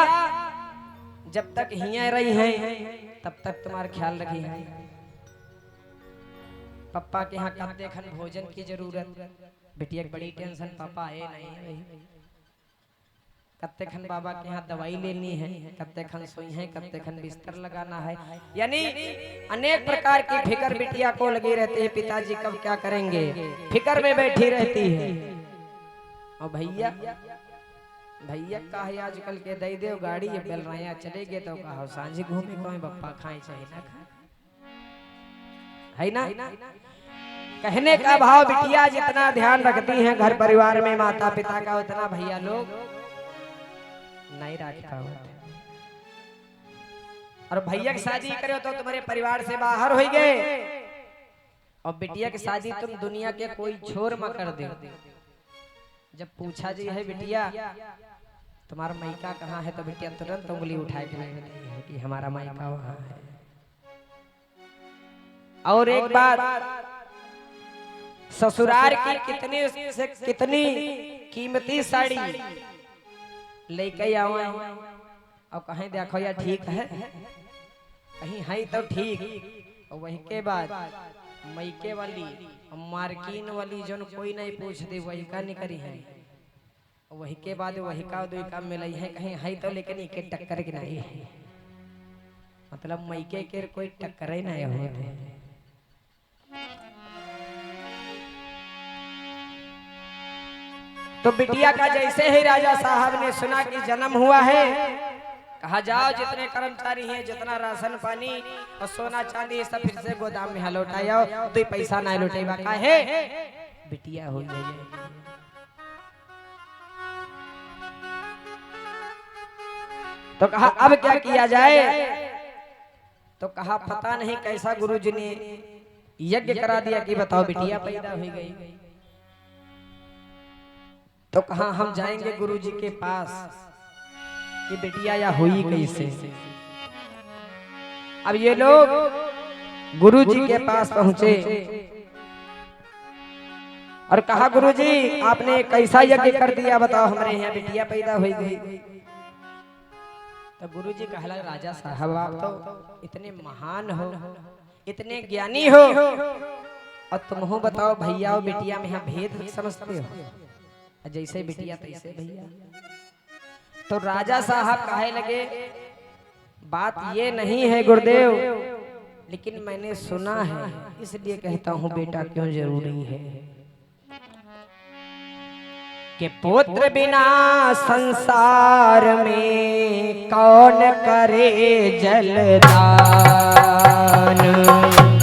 जब तक हिया रही हैं तब तक तुम्हारा ख्याल रखी है। पापा के यहाँ कब देखन भोजन की जरूरत, बिटिया की बड़ी टेंशन पापा आए नहीं, कत्ते खन बाबा के यहाँ दवाई लेनी है, कत्ते खन सोई है, कत्ते खन बिस्तर लगाना है, यानी अनेक प्रकार की फिक्र बिटिया को लगी रहती है। पिताजी कब क्या करेंगे फिक्र में बैठी रहती है। और भैया भैया का है आजकल के दे दे गाड़ी ये बेल रहा चले गए तो कहा सांझी घूमे कहीं बप्पा खाए चाहे ना खाए, है ना। कहने का भाव बिटिया जितना ध्यान रखती हैं घर परिवार में माता पिता का, उतना भैया लोग नहीं रखता होते। और भैया की शादी करे तो तुम्हारे परिवार से बाहर हो गए, और बिटिया की शादी तुम दुनिया के कोई छोर में कर दे। जब पूछा जी है बिटिया तुम्हारा मायका कहाँ है, तो बिटिया तुरंत उंगली उठा के कि हमारा मायका वहाँ है। और एक बात ससुराल की कितनी से कितनी कीमती साड़ी लेके आओ और कहीं देखो या ठीक है, कहीं है तो ठीक। और वही के बाद मैके वाली मार्किन वाली जो कोई नहीं पूछती वही का नहीं करी है, वही के बाद वही का दो का मिलाई है, कहीं है तो लेकिन एक टक्कर की नहीं है, मतलब मैके के कोई टक्कर ही नहीं होते। तो बिटिया का जैसे ही राजा साहब ने सुना कि जन्म हुआ है, कहा जाओ जितने कर्मचारी हैं जितना राशन पानी और सोना चांदी सब फिर से गोदाम में लौटाओ, तो पैसा ना लौटेगा का है बिटिया हो जाए। तो कहा अब क्या किया जाए, तो कहा पता नहीं कैसा गुरुजी ने यज्ञ करा दिया कि बताओ बिटिया पैदा हो गई। तो कहा हम जाएंगे गुरुजी के पास कि बिटिया या हुई कैसे। अब ये लोग गुरुजी के पास पहुंचे और कहा गुरुजी आपने कैसा यज्ञ कर दिया, बताओ हमारे यहाँ बिटिया पैदा हो गई। तो गुरुजी कहला राजा साहब आप तो इतने महान हो, इतने ज्ञानी हो, और तुम हो बताओ भैया और बिटिया में यहाँ भेद समझते हो, जैसे बिटिया तैसे भैया। तो राजा साहब कहे लगे बात ये नहीं है गुरुदेव, लेकिन मैंने सुना है इसलिए कहता हूँ बेटा क्यों जरूरी है कि पुत्र बिना संसार में कौन करे जलदार। जलदान।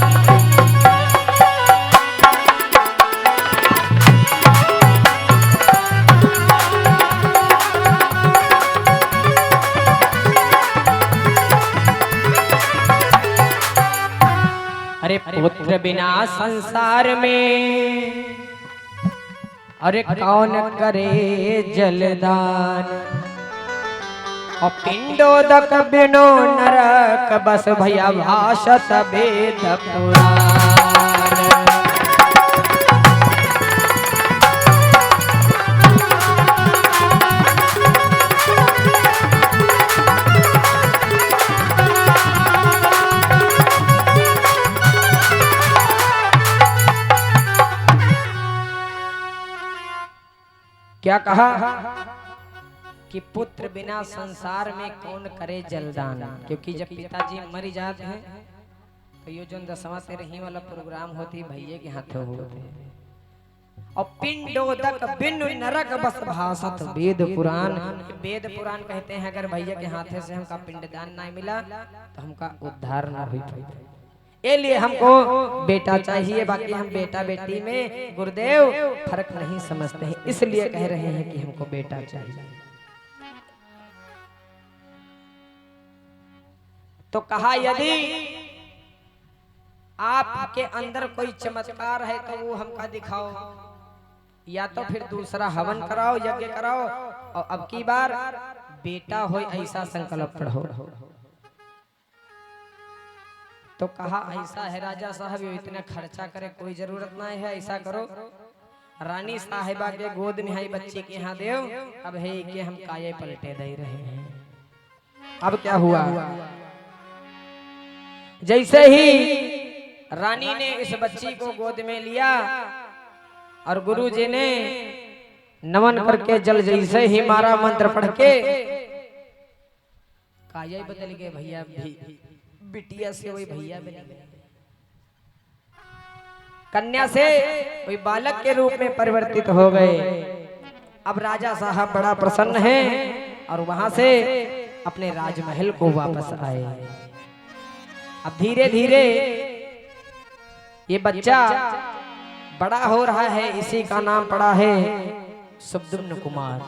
अरे पुत्र बिना संसार में अरे कौन करे जलदान। और पिंडोदक बिनो नरक बस भैया भाषत वेद पुराण। क्या कहा कि पुत्र बिना संसार में कौन करे जलदान। क्योंकि जब पिताजी मर जाते हैं तो ये जो 10वां 13 वाला प्रोग्राम होती भैया के हाथों होते। और पिंडोदक बिनु नरक बस भाषत वेद पुराण। वेद पुराण कहते हैं अगर भैया के हाथे से हमका पिंडदान ना मिला तो हमका उद्धार ना हुई पाई। ये लिए हमको बेटा चाहिए। बाकी हम बेटा बेटी में गुरुदेव फर्क नहीं समझते हैं, इसलिए कह रहे हैं कि हमको बेटा चाहिए। तो कहा यदि आपके अंदर कोई चमत्कार है तो वो हमका दिखाओ, या तो फिर दूसरा हवन कराओ, यज्ञ कराओ, और अब की बार बेटा हो ऐसा संकल्प पढ़ो। तो कहा ऐसा है राजा साहब इतना खर्चा करे कोई जरूरत नहीं है, ऐसा करो रानी साहिबा के गोद में है बच्चे के यहाँ देव। अब है कि हम काये पलटे दे रहे हैं। अब क्या हुआ, जैसे ही रानी ने इस बच्ची को गोद में लिया और गुरुजी ने नमन करके जल जैसे ही मारा मंत्र पढ़ के काये बदल गए भैया। बिटिया से वही भैया बन गए, कन्या से वही बालक के रूप में परिवर्तित हो गए। अब राजा साहब बड़ा प्रसन्न है और वहां से अपने राजमहल को वापस आए। अब धीरे धीरे ये बच्चा बड़ा हो रहा है, इसी का नाम पड़ा है सुब्दुम्न कुमार।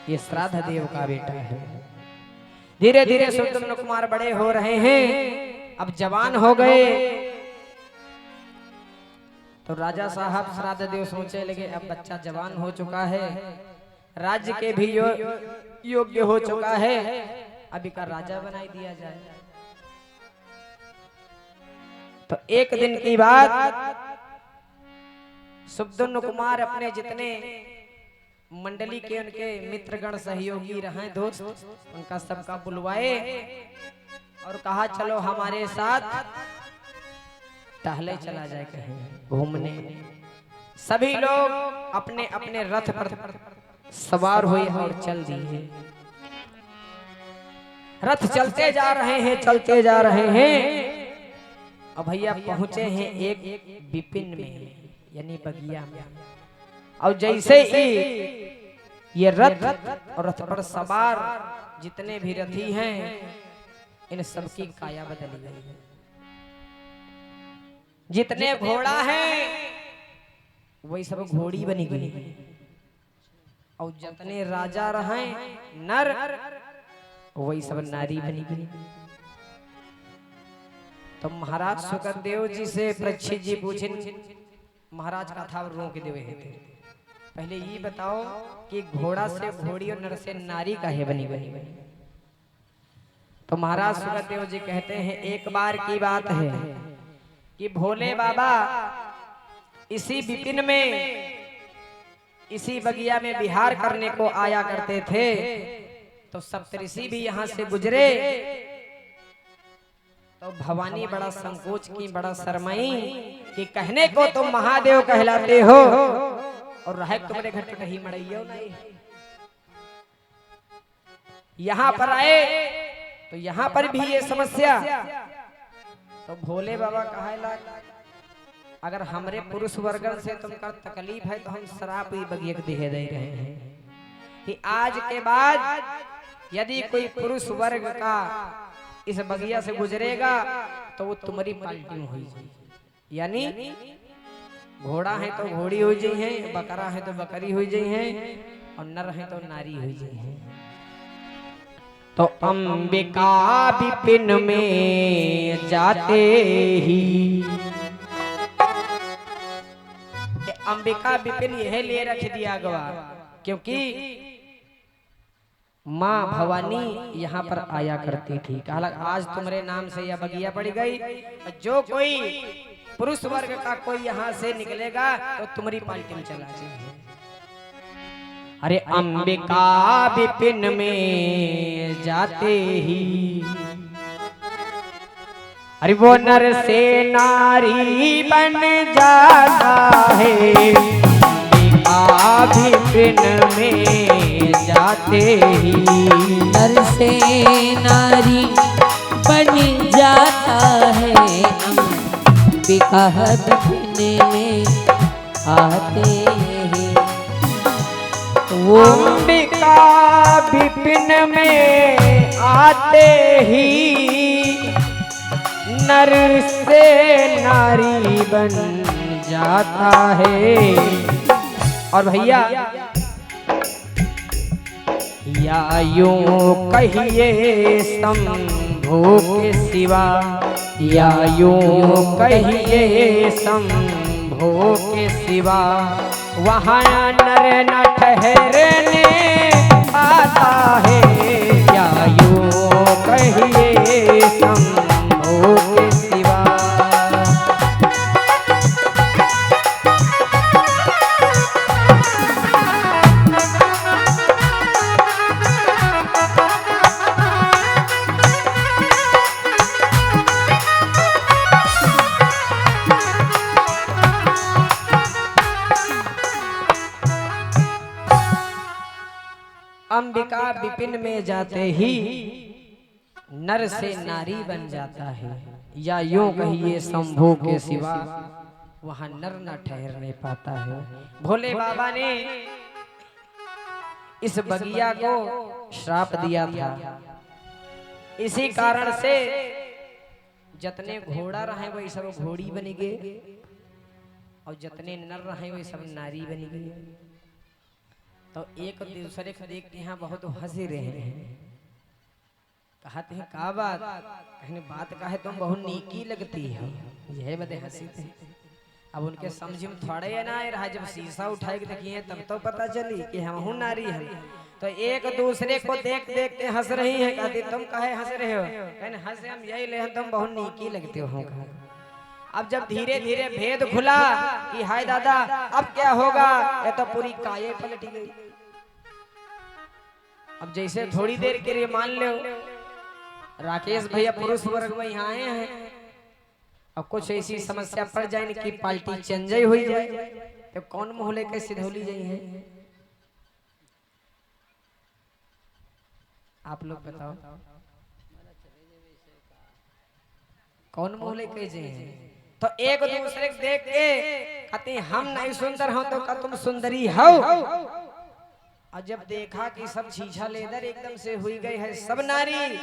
ये श्राद्ध देव का बेटा है। धीरे धीरे सुब्दुम्न कुमार बड़े हो रहे हैं, अब जवान हो गए। तो राजा साहब श्राद्ध देव सोचे लगे अब बच्चा जवान हो चुका है, राज्य के भी योग्य हो चुका है, अभी का राजा बनाई दिया जाए। तो एक दिन की बात, सुब्दुम्न कुमार अपने जितने मंडली के उनके मित्रगण सहयोगी रहे दोस्त, उनका सबका बुलवाए और कहा चलो हमारे साथ टहले चला जाए कहीं घूमने। सभी लोग अपने अपने रथ पर सवार हुए और चल दिए। रथ चलते जा रहे हैं, चलते जा रहे हैं। अब भैया पहुंचे हैं एक विपिन में, यानी बगिया में। और जैसे ही ये रथ और रथ पर सवार जितने भी रथी हैं, इन सबकी काया बदल गई। जितने घोड़ा हैं वही सब घोड़ी बनी गई, और जितने राजा रहे नर वही सब नारी बनी गई। तो महाराज सुखदेव जी से परीक्षित जी पूछे, महाराज का था रोक देवे थे, पहले ये बताओ कि घोड़ा से घोड़ी और नर से नारी काहे बनी बनी। तो महाराज सुखदेव जी कहते हैं एक बार की बात है कि भोले बाबा इसी विपिन में, इसी बगिया में विहार करने को आया करते थे। तो सप्तऋषि भी यहाँ से गुजरे। तो भवानी बड़ा संकोच की, बड़ा शर्माई कि कहने को तुम महादेव कहलाते हो और रहे तुम्हारे घर पे कहीं मड़इयो नहीं। यहाँ पर आए तो यहाँ पर भी ये समस्या। तो भोले बाबा कहा अगर हमरे पुरुष वर्गन से तुमका तकलीफ है तो हम शराब ही बगिया दे रहे हैं कि आज के बाद यदि कोई पुरुष वर्ग का इस बगिया से गुजरेगा तो वो तुम्हारी पाल्टी में हुई जाए। यानी घोड़ा है तो घोड़ी हो जाई है, बकरा है तो बकरी हो जाई है, और नर है तो नारी हो जाई है। तो अंबिका विपिन में जाते ही, अंबिका विपिन यह ले रख दिया गवा, क्योंकि माँ भवानी यहाँ पर आया करती थी। कहा आज तुम्हारे नाम से यह बगिया पड़ गई, जो कोई पुरुष वर्ग का कोई यहाँ से निकलेगा तो तुम्हारी पाल्टी में चला जाए। अरे अंबिका विपिन में जाते ही, अरे वो नर से नारी बन जाता है। अंबिका विपिन में जाते ही नर से नारी बन जाता है। अंबिका विपिन में आते ही, वो अंबिका विपिन में आते ही नर से नारी बन जाता है। और भैया या यूं कहिए शंभू के सिवा, या यूं कहिए शंभू के सिवा वहाँ नर न ठहरने आता है। या यूं कहिए शंभू के सिवा। अंबिका विपिन में जाते ही नर से नारी बन जाता है, या यूं कहिए शंभू के सिवा वहां नर न ठहरने पाता है। भोले बाबा ने इस बगिया को श्राप दिया था, इसी कारण से जितने घोड़ा रहे वही सब घोड़ी बन गए, और जितने नर रहे वही सब नारी बन गए। तो एक दूसरे को देख के यहाँ बहुत हंसी रहे हैं। कहते हैं का बात, कहने बात का है तुम बहुत नीकी लगती हो, यह बदे हंसी थे। अब उनके समझ में थोड़े है ना रहा, जब शीशा उठाए के देखिए तब तो पता चली कि हम हूँ नारी है। तो एक दूसरे को देख देख के हंस रही है। कहती तुम काहे हंस रहे हो, कहने हंसे हम यही ले तुम बहुत नीकी लगते हो। अब जब धीरे धीरे भेद खुला कि हाय दादा अब क्या होगा, ये तो पूरी काये पलट गई। अब जैसे थोड़ी देर के लिए मान लो राकेश भैया पुरुष वर्ग में यहाँ आए हैं, अब कुछ ऐसी समस्या पड़ जाए कि पार्टी चेंज हुई जाए, तो कौन मोहल्ले के सिधौली जाई है? आप लोग बताओ कौन मोहल्ले के जाए हैं? तो एक दूसरे को देख के कहते हम नहीं सुंदर हो तो का तुम सुंदरी हो। और जब देखा कि सब छीछा लेदर एकदम से हुई गई है सब नारी,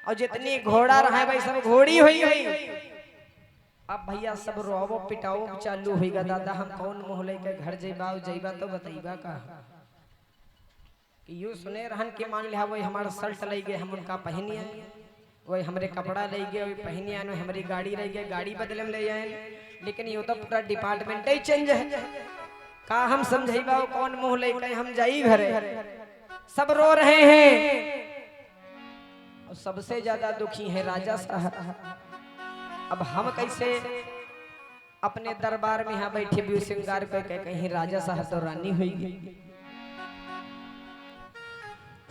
और जितनी घोड़ा रहा भाई सब घोड़ी हुई गई। अब भैया सब रोबो पिटाओ चालू होगा। दादा हम कौन मोहल्ले के घर जइबा जइबा तो बताइबा का कि यू सुने रहन के मान लिया वही हमारा शर्ट ले गए हम उनका पहनिया, वही हमरे कपड़ा ले गए वही पहनिया, हमारी गाड़ी रह गई गाड़ी बदले में ले जाए। लेकिन ये तो पूरा डिपार्टमेंट ही चेंज है। का हम समझाइबा कौन मुंह लेके हम जाई घरे, सब रो रहे हैं। और सबसे ज्यादा दुखी है राजा साहब। अब हम कैसे अपने दरबार में यहाँ बैठे भी श्रृंगार करके कहीं राजा साहब तो रानी हुई।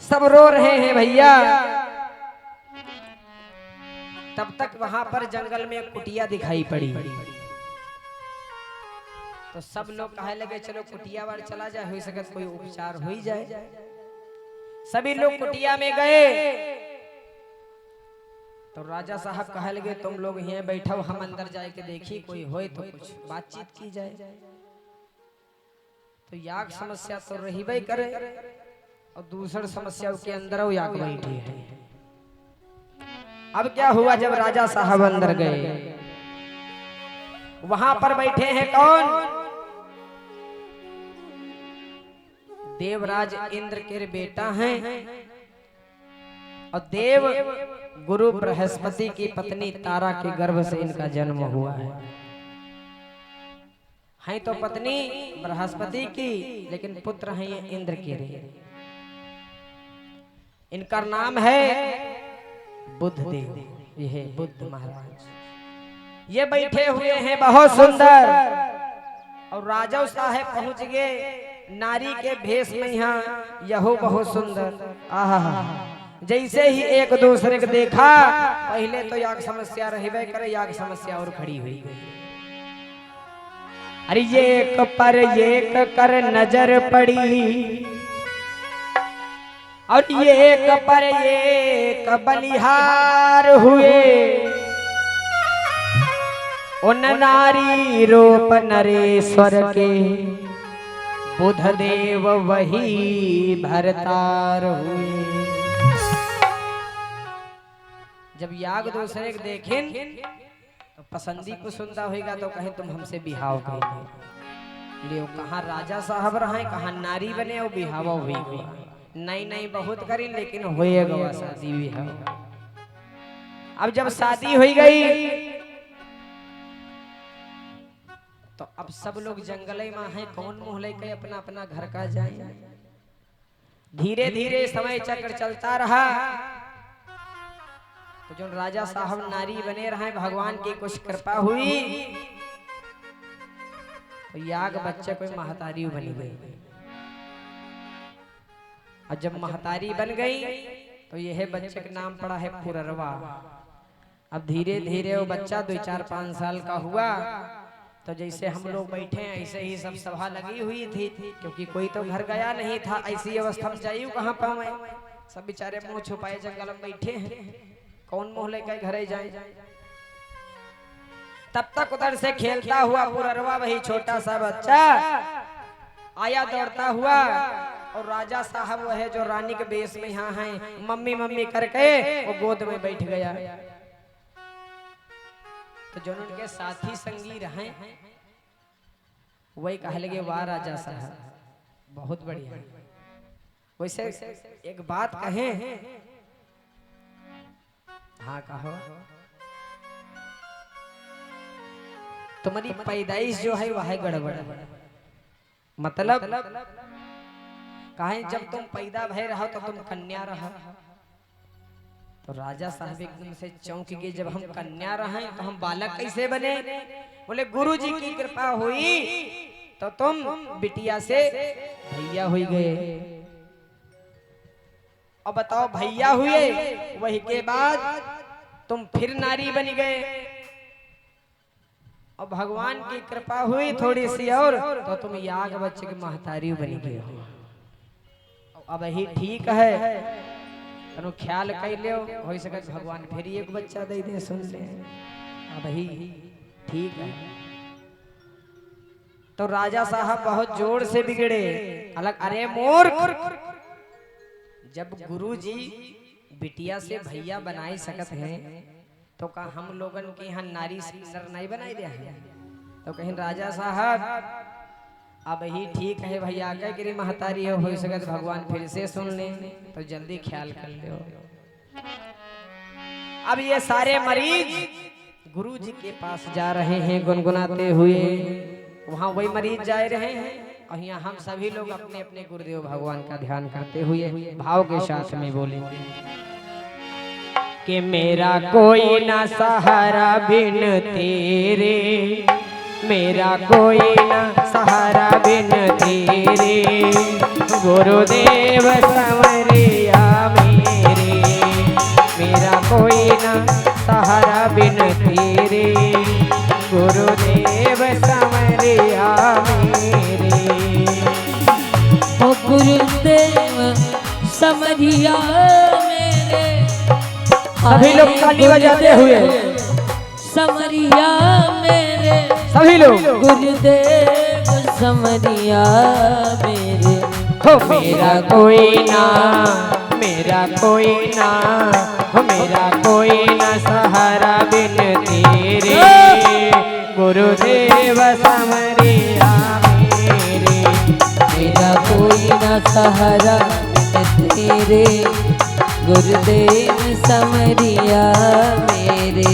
सब रो रहे हैं भैया। तब तक वहां पर जंगल में एक कुटिया दिखाई पड़ी। तो सब लोग कहे लगे चलो कुटिया वाले चला जाए, हो सके कोई उपचार हो ही जाए। सभी लोग कुटिया में गए। तो राजा साहब कहे लगे तुम लोग यहाँ बैठो, हम अंदर जाए के देखी कोई होए तो कुछ बातचीत की जाए। तो याग समस्या तो रही भाई करे, और दूसरी समस्या के अंदर याग बैठी है। अब क्या हुआ, जब राजा साहब अंदर गए, वहां पर बैठे हैं कौन? देवराज इंद्र के बेटा हैं और देव गुरु बृहस्पति की पत्नी तारा के गर्भ से इनका जन्म हुआ है तो पत्नी बृहस्पति की, लेकिन पुत्र हैं ये इंद्र के। इनका नाम है बुद्धदेव, ये है बुद्ध महाराज। ये बैठे हुए हैं बहुत सुंदर, और राजा साहब पहुंच गए नारी के भेष में। यहाँ यहो बहुत सुंदर, आहा जैसे ही एक दूसरे को देखा, पहले तो याग समस्या रहबे करे, याग समस्या और खड़ी हुई गई। अरे एक पर एक कर नजर पड़ी, और एक पर एक बलिहार हुए, उन नारी रूप नरेश्वर के बुद्धदेव वही भरतार हुए। जब याग दूसरे को देखें तो पसंदी को सुनता होगा तो कहें तुम हमसे बिहाव करेंगे। लियो कहाँ राजा साहब रहे, कहाँ नारी बने और बिहावा हुई गई। नहीं नहीं बहुत करी, लेकिन होएगा शादी बिहाव। अब जब शादी हुई गई तो अब सब लोग जंगल में है, कौन मुँह लेके अपना अपना घर का जाए। धीरे धीरे समय चक्र चलता रहा, तो जो राजा साहब नारी बने रहे, भगवान की कुछ कृपा हुई तो याग बच्चे कोई महतारी बन गई। और जब महतारी बन गई तो यह बच्चे का नाम पड़ा है पुररवा। अब धीरे धीरे वो बच्चा 2-4-5 साल का हुआ, तो जैसे हम लोग बैठे हैं ऐसे ही सब सभा लगी हुई थी, क्योंकि कोई तो घर गया नहीं था। ऐसी अवस्था में जाइए कहाँ पावे, सब बेचारे मुंह छुपाए जंगल में बैठे हैं, कौन मुंह लेकर घरे जाए। तब तक उधर से खेलता हुआ पुररवा वही छोटा सा बच्चा आया दौड़ता हुआ, और राजा साहब वह जो रानी के बेस में यहाँ हैं, मम्मी मम्मी करके वो गोद में बैठ गया। तो जो उनके साथी संगी रहे वही कह लगे, वाह राजा साहब बहुत बढ़िया। वैसे एक बात कहें, हाँ कहो, तुम्हारी पैदाइश जो है वह गड़बड़। मतलब कहें जब तुम पैदा भय रहो तो तुम कन्या रहो। तो राजा साहब एकदम से चौंक गए, जब हम कन्या रहे तो हम बालक कैसे बने? बोले गुरु जी की कृपा हुई तो तुम बिटिया से भैया हुई गए। अब बताओ भैया हुए, वही के बाद तुम फिर नारी बन गए, और भगवान की कृपा हुई थोड़ी सी और तो तुम याग बच्चे की महतारी बन गए हो। अब ही ठीक है, तनु ख्याल कर लियो, हो सके भगवान फिर एक बच्चा दे दे, सुन ले। अब ही ठीक है। तो राजा साहब बहुत जोर से बिगड़े, अलग अरे मूर्ख, जब गुरु जी बिटिया से भैया बनाई सकत हैं तो का हम लोगन के यहाँ नारी से नर नहीं बनाई दे हैं? तो कहीं राजा साहब अब ही ठीक है भैया, क्या गिरी महतारी हो सकत भगवान फिर से सुन ले, तो जल्दी ख्याल कर लो। अब ये सारे मरीज गुरु जी के पास जा रहे हैं गुनगुनाते हुए, वहां वही मरीज जा रहे हैं, और यहाँ हम सभी लोग अपने अपने गुरुदेव भगवान का ध्यान करते हुए भाव के साथ में बोलेंगे कि मेरा कोई ना सहारा बिन तेरे, मेरा कोई ना सहारा बिन तेरे, गुरुदेव संवरिया मेरे, मेरा कोई ना सहारा बिन तेरे, गुरुदेव संवरिया मेरे। ओ गुरुदेव समरिया मेरे, सभी लोग ताली बजाते हुए, समरिया मेरे सभी लोग गुरुदेव समरिया मेरे, हो मेरा कोई ना मेरा कोई ना, हो मेरा कोई ना सहारा बिन तेरे, गुरुदेव समरिया मेरे। मेरा कोई ना सहारा बिन तेरे, गुरुदेव समरिया मेरे।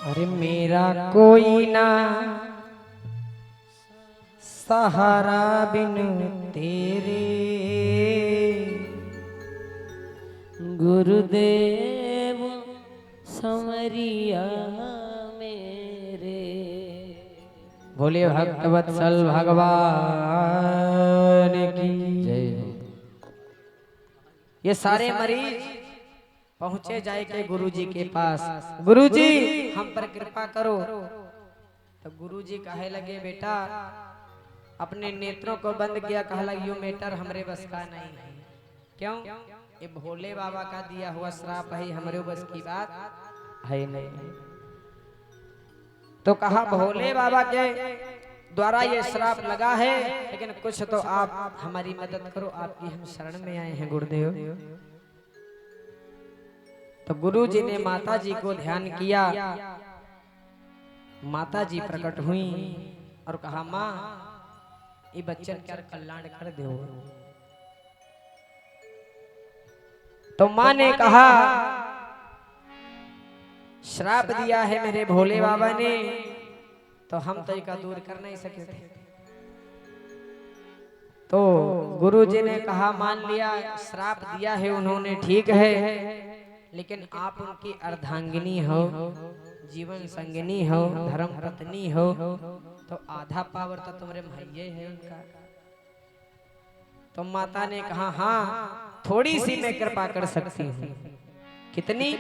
अरे मेरा कोई ना सहारा बिन तेरे, गुरुदेव समरिया मेरे। बोले भक्त वत्सल भगवान की जय हो। ये सारे मरीज पहुंचे जाए के गुरुजी के पास, गुरुजी हम पर कृपा करो। तो गुरुजी कहे लगे बेटा, अपने नेत्रों को बंद किया, कहा लगे यो मैटर हमरे बस का नहीं है। क्यों? ये भोले बाबा का दिया हुआ श्राप है, हमरे बस की बात है नहीं। तो कहा भोले बाबा के द्वारा ये श्राप लगा है, लेकिन कुछ तो आप हमारी मदद करो, आपकी हम शरण में आए हैं गुरुदेव। तो गुरु जी ने माता जी को ध्यान किया, माता जी प्रकट हुई और कहा माँ ये बच्चन का कल्याण कर दो। तो माँ ने कहा श्राप दिया है मेरे भोले बाबा ने, तो हम तो इसका दूर कर नहीं सके थे। तो गुरु जी ने कहा मान लिया, श्राप दिया है उन्होंने, ठीक है, लेकिन आप उनकी अर्धांगिनी हो, जीवन संगिनी हो, धर्म पत्नी हो, तो आधा पावर तो तुम्हारे भैये है उनका। तो माता ने कहा हाँ थोड़ी सी मैं कृपा कर सकती हूँ। कितनी?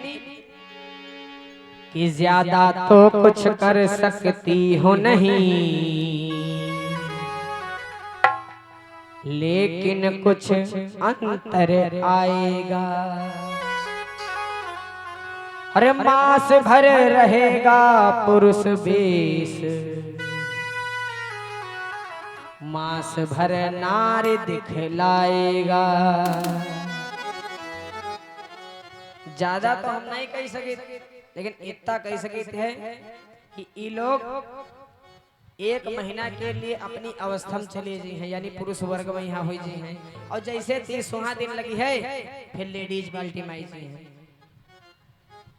कि ज्यादा तो कुछ कर सकती हो नहीं, लेकिन कुछ अंतर आएगा। अरे मास भर रहेगा पुरुष वेश, मास भर नारी दिखलाएगा। ज्यादा तो हम नहीं कह सके, लेकिन इतना कह सके थे कि ये लोग 1 महीना के लिए अपनी अवस्था में चले जी हैं, यानी पुरुष वर्ग में यहाँ हुई जी हैं। और जैसे 30 दिन लगी है, फिर लेडीज बाल्टी माई जी हैं।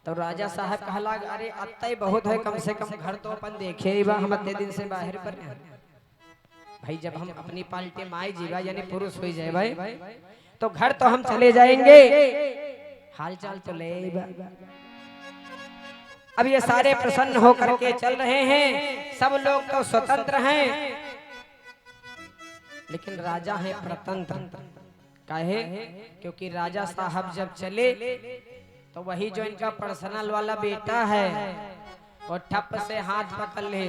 तो राजा साहब कहला अरे अत्ते बहुत है, कम से कम घर तो अपन देखे हम अत्ते दिन से बाहर पर भाई। जब हम अपनी पाल्टी माई जीवा यानी पुरुष हो जाए भाई, तो घर तो हम चले जाएंगे, हाल चाल तो ले। अब ये सारे प्रसन्न होकर के चल रहे हैं, सब लोग तो स्वतंत्र हैं, लेकिन राजा है प्रतंत्र। काहे? क्योंकि राजा साहब जब चले तो वही जो इनका पर्सनल वाला बेटा है वो ठप से हाथ पकड़ ले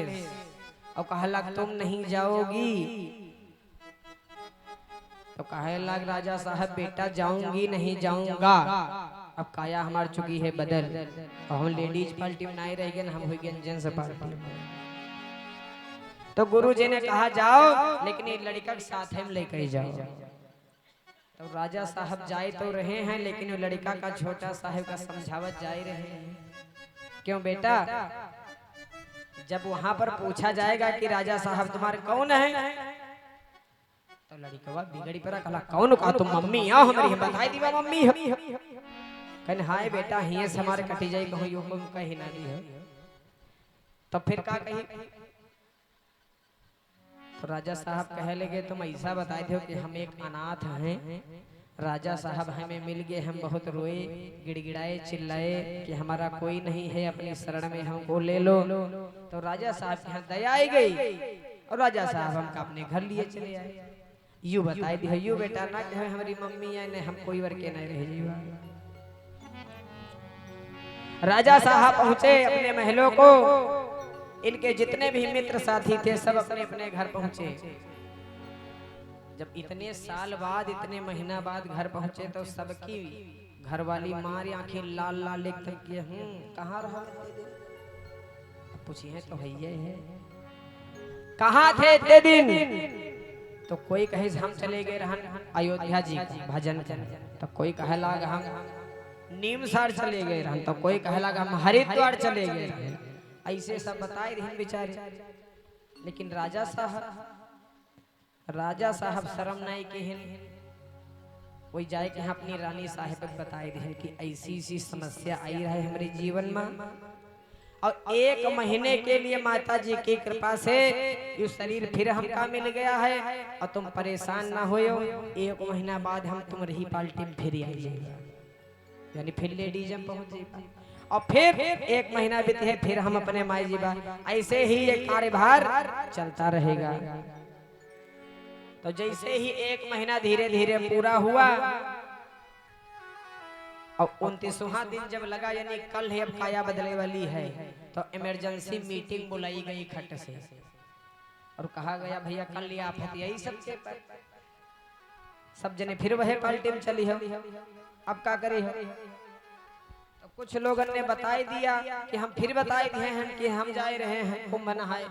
और कहा लग तुम नहीं जाओगी। तो कहे लग राजा साहब बेटा जाऊंगी नहीं जाऊंगा। अब काया हमार चुकी है बदल, और हम लेडीज पार्टी में नहीं रहेंगे, हम हो गए जेंट्स पार्टी। तो गुरु जी ने कहा जाओ, लेकिन ये लड़का के साथ हम लेकर जाओ। तो राजा साहब जाए तो रहे हैं, लेकिन वो लड़का का छोटा साहब का समझावत जा रहे हैं। क्यों बेटा? जब वहां पर पूछा जाएगा कि राजा साहब तुम्हारे कौन है, तो लड़का बिगड़ी पर कहा कौन? कहा तुम मम्मी आओ हमारी, बताई दीवा मम्मी कहने हाय बेटा हिये से हमारे कटी जाई कहूं यो कहीं ना दी है। तो फिर का कही? तो राजा साहब कह लगे तुम ऐसा बताए थे कि हम एक अनाथ हैं। राजा साहब हमें मिल गए, हम बहुत रोए, गिड़गिड़ाए, चिल्लाए कि हमारा कोई नहीं है, अपनी शरण में हमको ले लो। तो राजा साहब के यहाँ दया आई गई और राजा साहब हमका अपने घर लिए चले आए। यू बताई दी है यू बेटा ना कहे हमारी मम्मी है ने हम कोई वर के नहीं रह जीवा। राजा साहब पहुंचे अपने महलों को, इनके जितने भी मित्र साथी थे सब अपने अपने घर पहुंचे। जब इतने साल बाद इतने महीना बाद घर पहुंचे तो सबकी घरवाली मारी आंखें लाल लाल एकदम के कहाँ रहा पूछिए तो भैया है कहाँ थे इतने दिन। तो कोई कहे हम चले गए रहन अयोध्या जी भजन करने, तो कोई कहे लाग हम नीमसार चले गए रहन, तो कोई कहे लाग हम हरिद्वार चले गए रहन। ऐसे सब बताए रहे बेचारे। लेकिन राजा साहब शर्म नहीं के हैं, वही जाए कि अपनी रानी साहिब बताए रहे कि ऐसी ऐसी समस्या आई रहे हमारे जीवन में, और 1 महीने के लिए माता जी की कृपा से ये शरीर फिर हमका मिल गया है, और तुम परेशान ना होयो। 1 महीना बाद हम तुम रही पार्टी में फिर आई जाएगा, यानी फिर लेडीज में पहुंच जाएगा, और फिर 1 महीना बीते है फिर हम अपने माई जी बा। ऐसे ही ये कार्यभार चलता रहेगा। तो जैसे ही 1 महीना धीरे धीरे पूरा हुआ, और 29वां दिन जब लगा यानी कल है अब काया बदले वाली है, तो इमरजेंसी मीटिंग बुलाई गई खट से, और कहा गया भैया कल ये आफत यही सब जने फिर वह पार्टी में चली हो, अब क्या करे हो। तो कुछ लोगों ने बताई दिया कि हम फिर बताए दिए हैं कि हम जा रहे हैं कुंभ नहाए,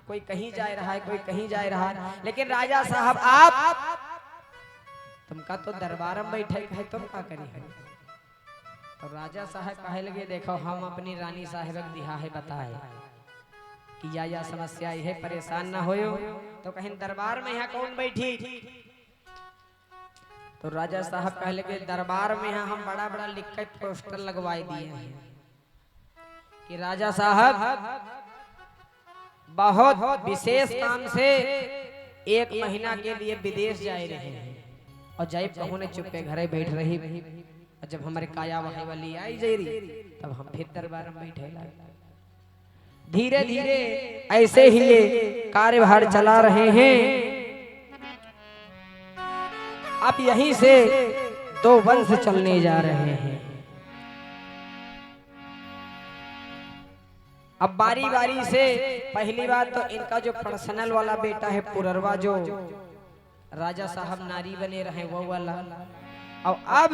कोई कहीं जा रहा है कोई कहीं जा रहा है। लेकिन राजा साहब आप तुमका तो दरबार में बैठे है, तुम क्या करी है। तो राजा साहब कहे लगे देखो हम अपनी रानी साहिब दिहा है बताए कि या समस्या है, परेशान ना होयो। तो कहीं दरबार में यहाँ कौन बैठी। तो राजा साहब कहे लगे दरबार में यहाँ हम बड़ा बड़ा लिख के पोस्टर लगवाई दिए हैं कि राजा साहब बहुत विशेष काम से 1 महीना के लिए विदेश जा रहे हैं, और जब कहूँ ने चुपके घरे बैठ रही, और जब हमारे काया वही वाली आई जा रही तब हम फिर दरबार में बैठे लगे। धीरे धीरे ऐसे ही ये कार्यभार चला रहे हैं। अब यहीं से 2 वंश चलने जा रहे हैं। अब बारी बारी से पहली बात तो इनका जो पर्सनल वाला बेटा है पुररवा, जो राजा साहब नारी बने रहे वो वाला, और अब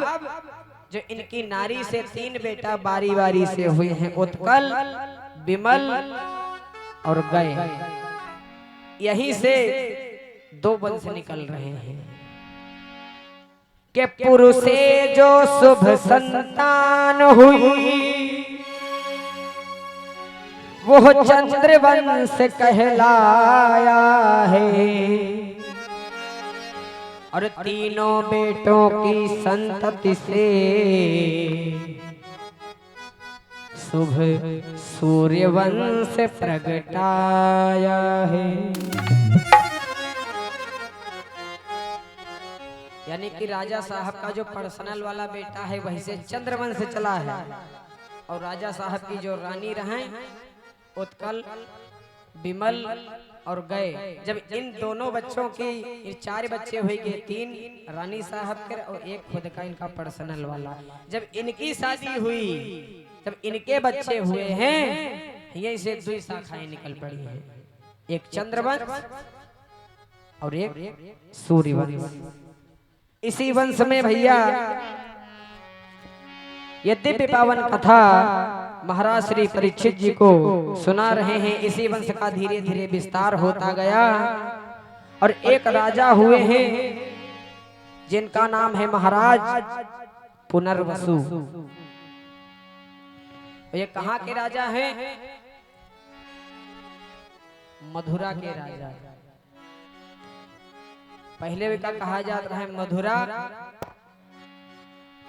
जो इनकी नारी से 3 बेटा बारी बारी से हुए हैं, उत्कल, विमल और गए। यहीं से 2 वंश निकल रहे हैं कि पुरुषे जो शुभ संतान हुई वो चंद्रवंश कहलाया है, और 3 बेटों की संतति से शुभ सूर्यवंश प्रगटाया है। यानी कि राजा साहब का जो पर्सनल वाला बेटा है वहीं से चंद्रवंश चला है, और राजा साहब की जो रानी रहे उत्कल, विमल और गए। जब इन दोनों बच्चों की 4 बच्चे हुए गए, 3 रानी साहब के और 1 खुद का इनका पर्सनल वाला। जब इनकी शादी हुई तब इनके बच्चे हुए हैं, यहीं से 2 शाखाएं निकल पड़ी हैं, एक चंद्रवंश और एक सूर्यवंश। इसी वंश में भैया ये दिव्य पावन कथा महाराज श्री परीक्षित जी को सुना रहे हैं। इसी वंश का धीरे धीरे विस्तार होता गया, और एक राजा हुए हैं जिनका नाम है महाराज पुनर्वसु। ये कहाँ के राजा हैं? मथुरा के राजा। पहले भी का कहा जाता है मथुरा,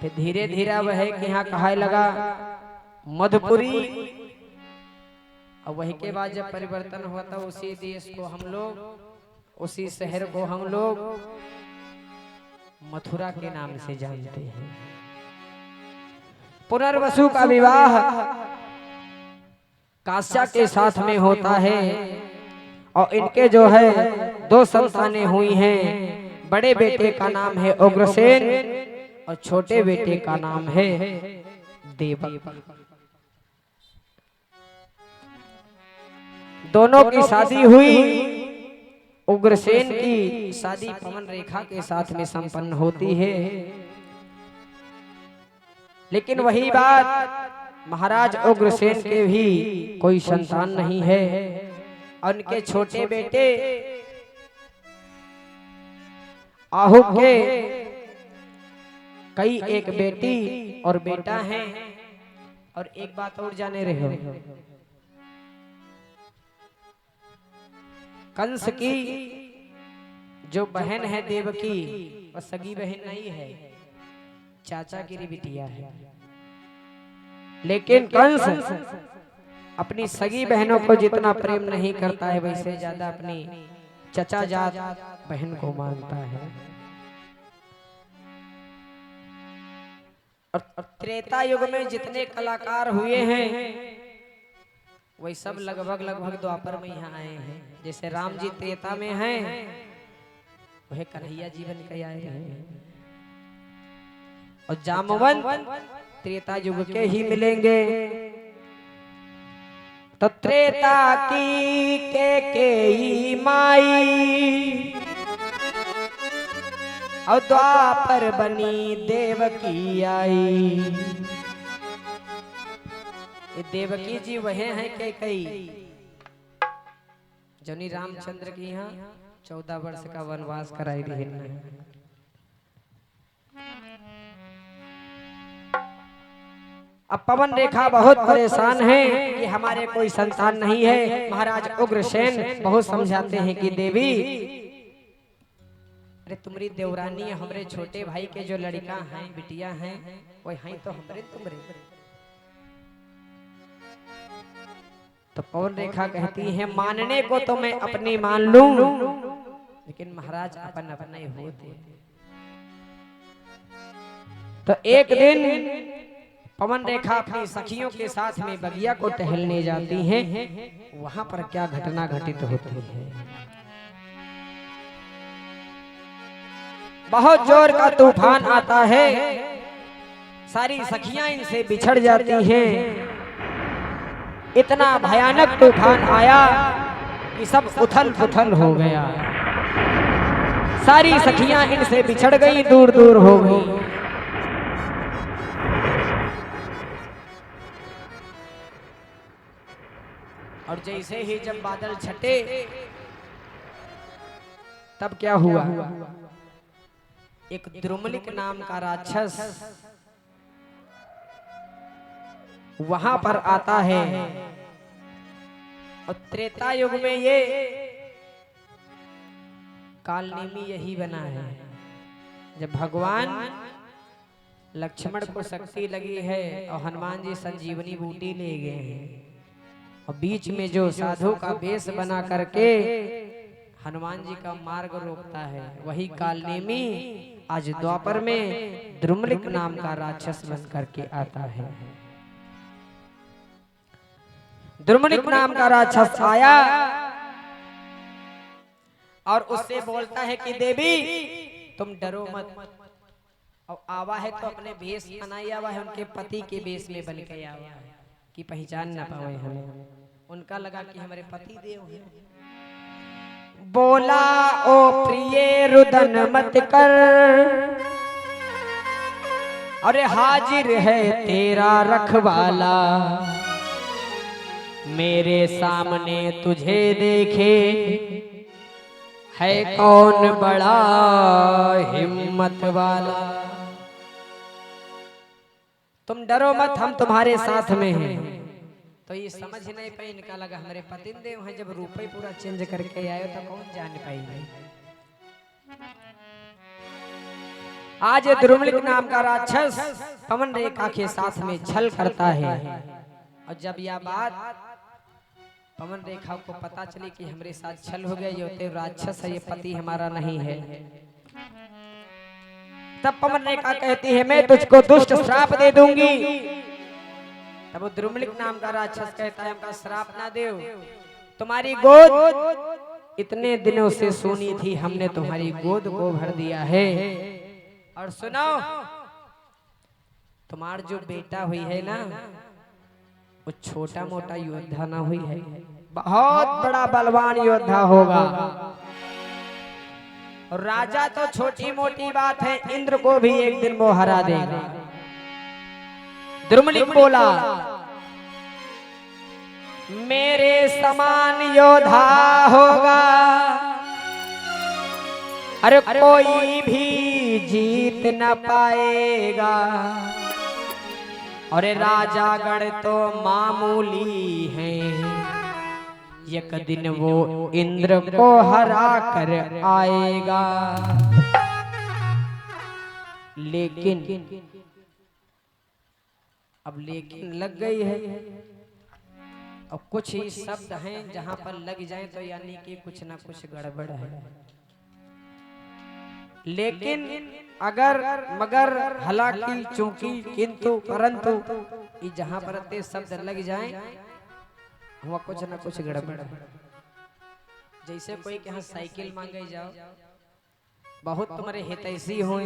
फिर धीरे धीरे वह कि यहाँ कहा लगा मधुपुरी, और वही के बाद जब परिवर्तन हुआ था उसी देश को हम लोग, उसी शहर को हम लोग मथुरा के नाम से जानते हैं। पुनर्वसु का विवाह काश्या के साथ में होता है, और इनके जो है 2 संतानें हुई हैं, बड़े बेटे का नाम है उग्रसेन और छोटे बेटे का नाम है देवक। दोनों की शादी हुई। उग्रसेन की शादी पवन रेखा के साथ में संपन्न होती है, लेकिन वही बात, महाराज उग्रसेन के भी कोई संतान नहीं है। उनके छोटे बेटे आहू के कई एक बेटी और बेटा है। और एक बात और जाने रहे हो, कंस की जो बहन है देवकी, वह सगी बहन नहीं है, चाचा की बिटिया है। लेकिन कंस अपनी सगी बहनों को जितना प्रेम नहीं करता है, वैसे ज्यादा अपनी चचा जात बहन को मानता है। और त्रेता युग में जितने कलाकार हुए हैं, वही सब लगभग द्वापर में यहाँ आए हैं। जैसे राम जी त्रेता में हैं, वह कन्हैया जी बन के आए हैं। और जामवंत त्रेता युग के ही मिलेंगे। तो त्रेता की के माई और द्वापर बनी देवकी आई। ये देवकी जी वह हैं कैकेयी, जोनी रामचंद्र की यहाँ 14 वर्ष का वनवास कराई रही है। अब पवन रेखा बहुत परेशान है कि हमारे कोई संतान नहीं है। महाराज उग्रसेन बहुत समझाते हैं कि देवी, अरे तुम्हारी देवरानी है, हमारे छोटे भाई के जो लड़का हैं, बिटिया हैं, वो हैं तो हमारे तुम्हारे। तो पवन रेखा कहती है, मानने को तो मैं अपनी मान लूं, लेकिन महाराज अपन अपने होते। तो एक दिन पवन रेखा अपनी सखियों के साथ में बगिया को टहलने जाती हैं। वहां पर क्या घटना घटित होती है। बहुत जोर का तूफान आता है, सारी सखियां इनसे बिछड़ जाती हैं। इतना भयानक तूफान आया कि सब उथल पुथल हो गया। सारी सखियां इनसे बिछड़ गई, दूर दूर हो गई। और जैसे ही जब बादल छटे, तब क्या हुआ, एक द्रुमलिक नाम का राक्षस वहां पर आता है। और त्रेता युग में ये कालनेमी यही बना है। जब भगवान लक्ष्मण को शक्ति लगी है और हनुमान जी संजीवनी बूटी ले गए हैं, और बीच में जो साधु का वेश बना करके हनुमान जी का मार्ग रोकता है, वही कालनेमी आज द्वापर में द्रुमलिक नाम का राक्षस बन करके आता है। द्रुमलिक नाम का राक्षस आया और उससे बोलता है कि देवी तुम डरो मत। और आवा है तो अपने वेश बनाई आवा है, उनके पति के वेश में बन के आवा है कि पहचान ना पाए हमें। उनका लगा कि हमारे पति देव हैं। बोला ओ प्रिय रुदन मत कर, अरे हाजिर है तेरा रखवाला, मेरे सामने तुझे देखे है कौन बड़ा हिम्मत वाला। तुम डरो मत, हम तुम्हारे साथ में हैं। तो ये समझ नहीं पाई, इनका लगा हमारे पति देव हैं। जब रूप ही पूरा चेंज करके आए तो कौन जान पाएंगे। आज द्रुमलिक नाम का राक्षस पवन रेखा के साथ में छल करता है। और जब यह बात पवन रेखा को पता चली कि हमारे साथ छल हो गया, ये होते राक्षस है, ये पति हमारा नहीं है, तब पवन रेखा कहती है मैं तुझको दुष्ट श्राप दे दूंगी। तब वो द्रुमलिक नाम का राक्षस कहता है हमका श्राप ना दो, तुम्हारी गोद इतने दिनों से सुनी थी, हमने तुम्हारी गोद को भर दिया है। और सुनो, तुम्हार जो बेटा हुई है ना, वो छोटा मोटा योद्धा ना हुई है, बहुत बड़ा बलवान योद्धा होगा। और राजा तो छोटी मोटी बात है, इंद्र को भी एक दिन वो हरा देगा। द्रुमलिक बोला, मेरे समान योद्धा होगा, अरे कोई भी जीत न पाएगा। अरे राजागण तो मामूली हैं, एक दिन वो इंद्र को हरा कर आएगा। लेकिन अब लेकिन लग गई है। अब कुछ ही शब्द हैं जहां पर लग जाए तो यानी कि कुछ ना कुछ गड़बड़ है। लेकिन अगर मगर हालांकि चूंकि किंतु परंतु ये जहां पर ते शब्द लग जाए हुआ कुछ ना कुछ गड़बड़ है। जैसे कोई के यहाँ साइकिल मांगे जाओ, बहुत तुम्हारे हितैषी हो,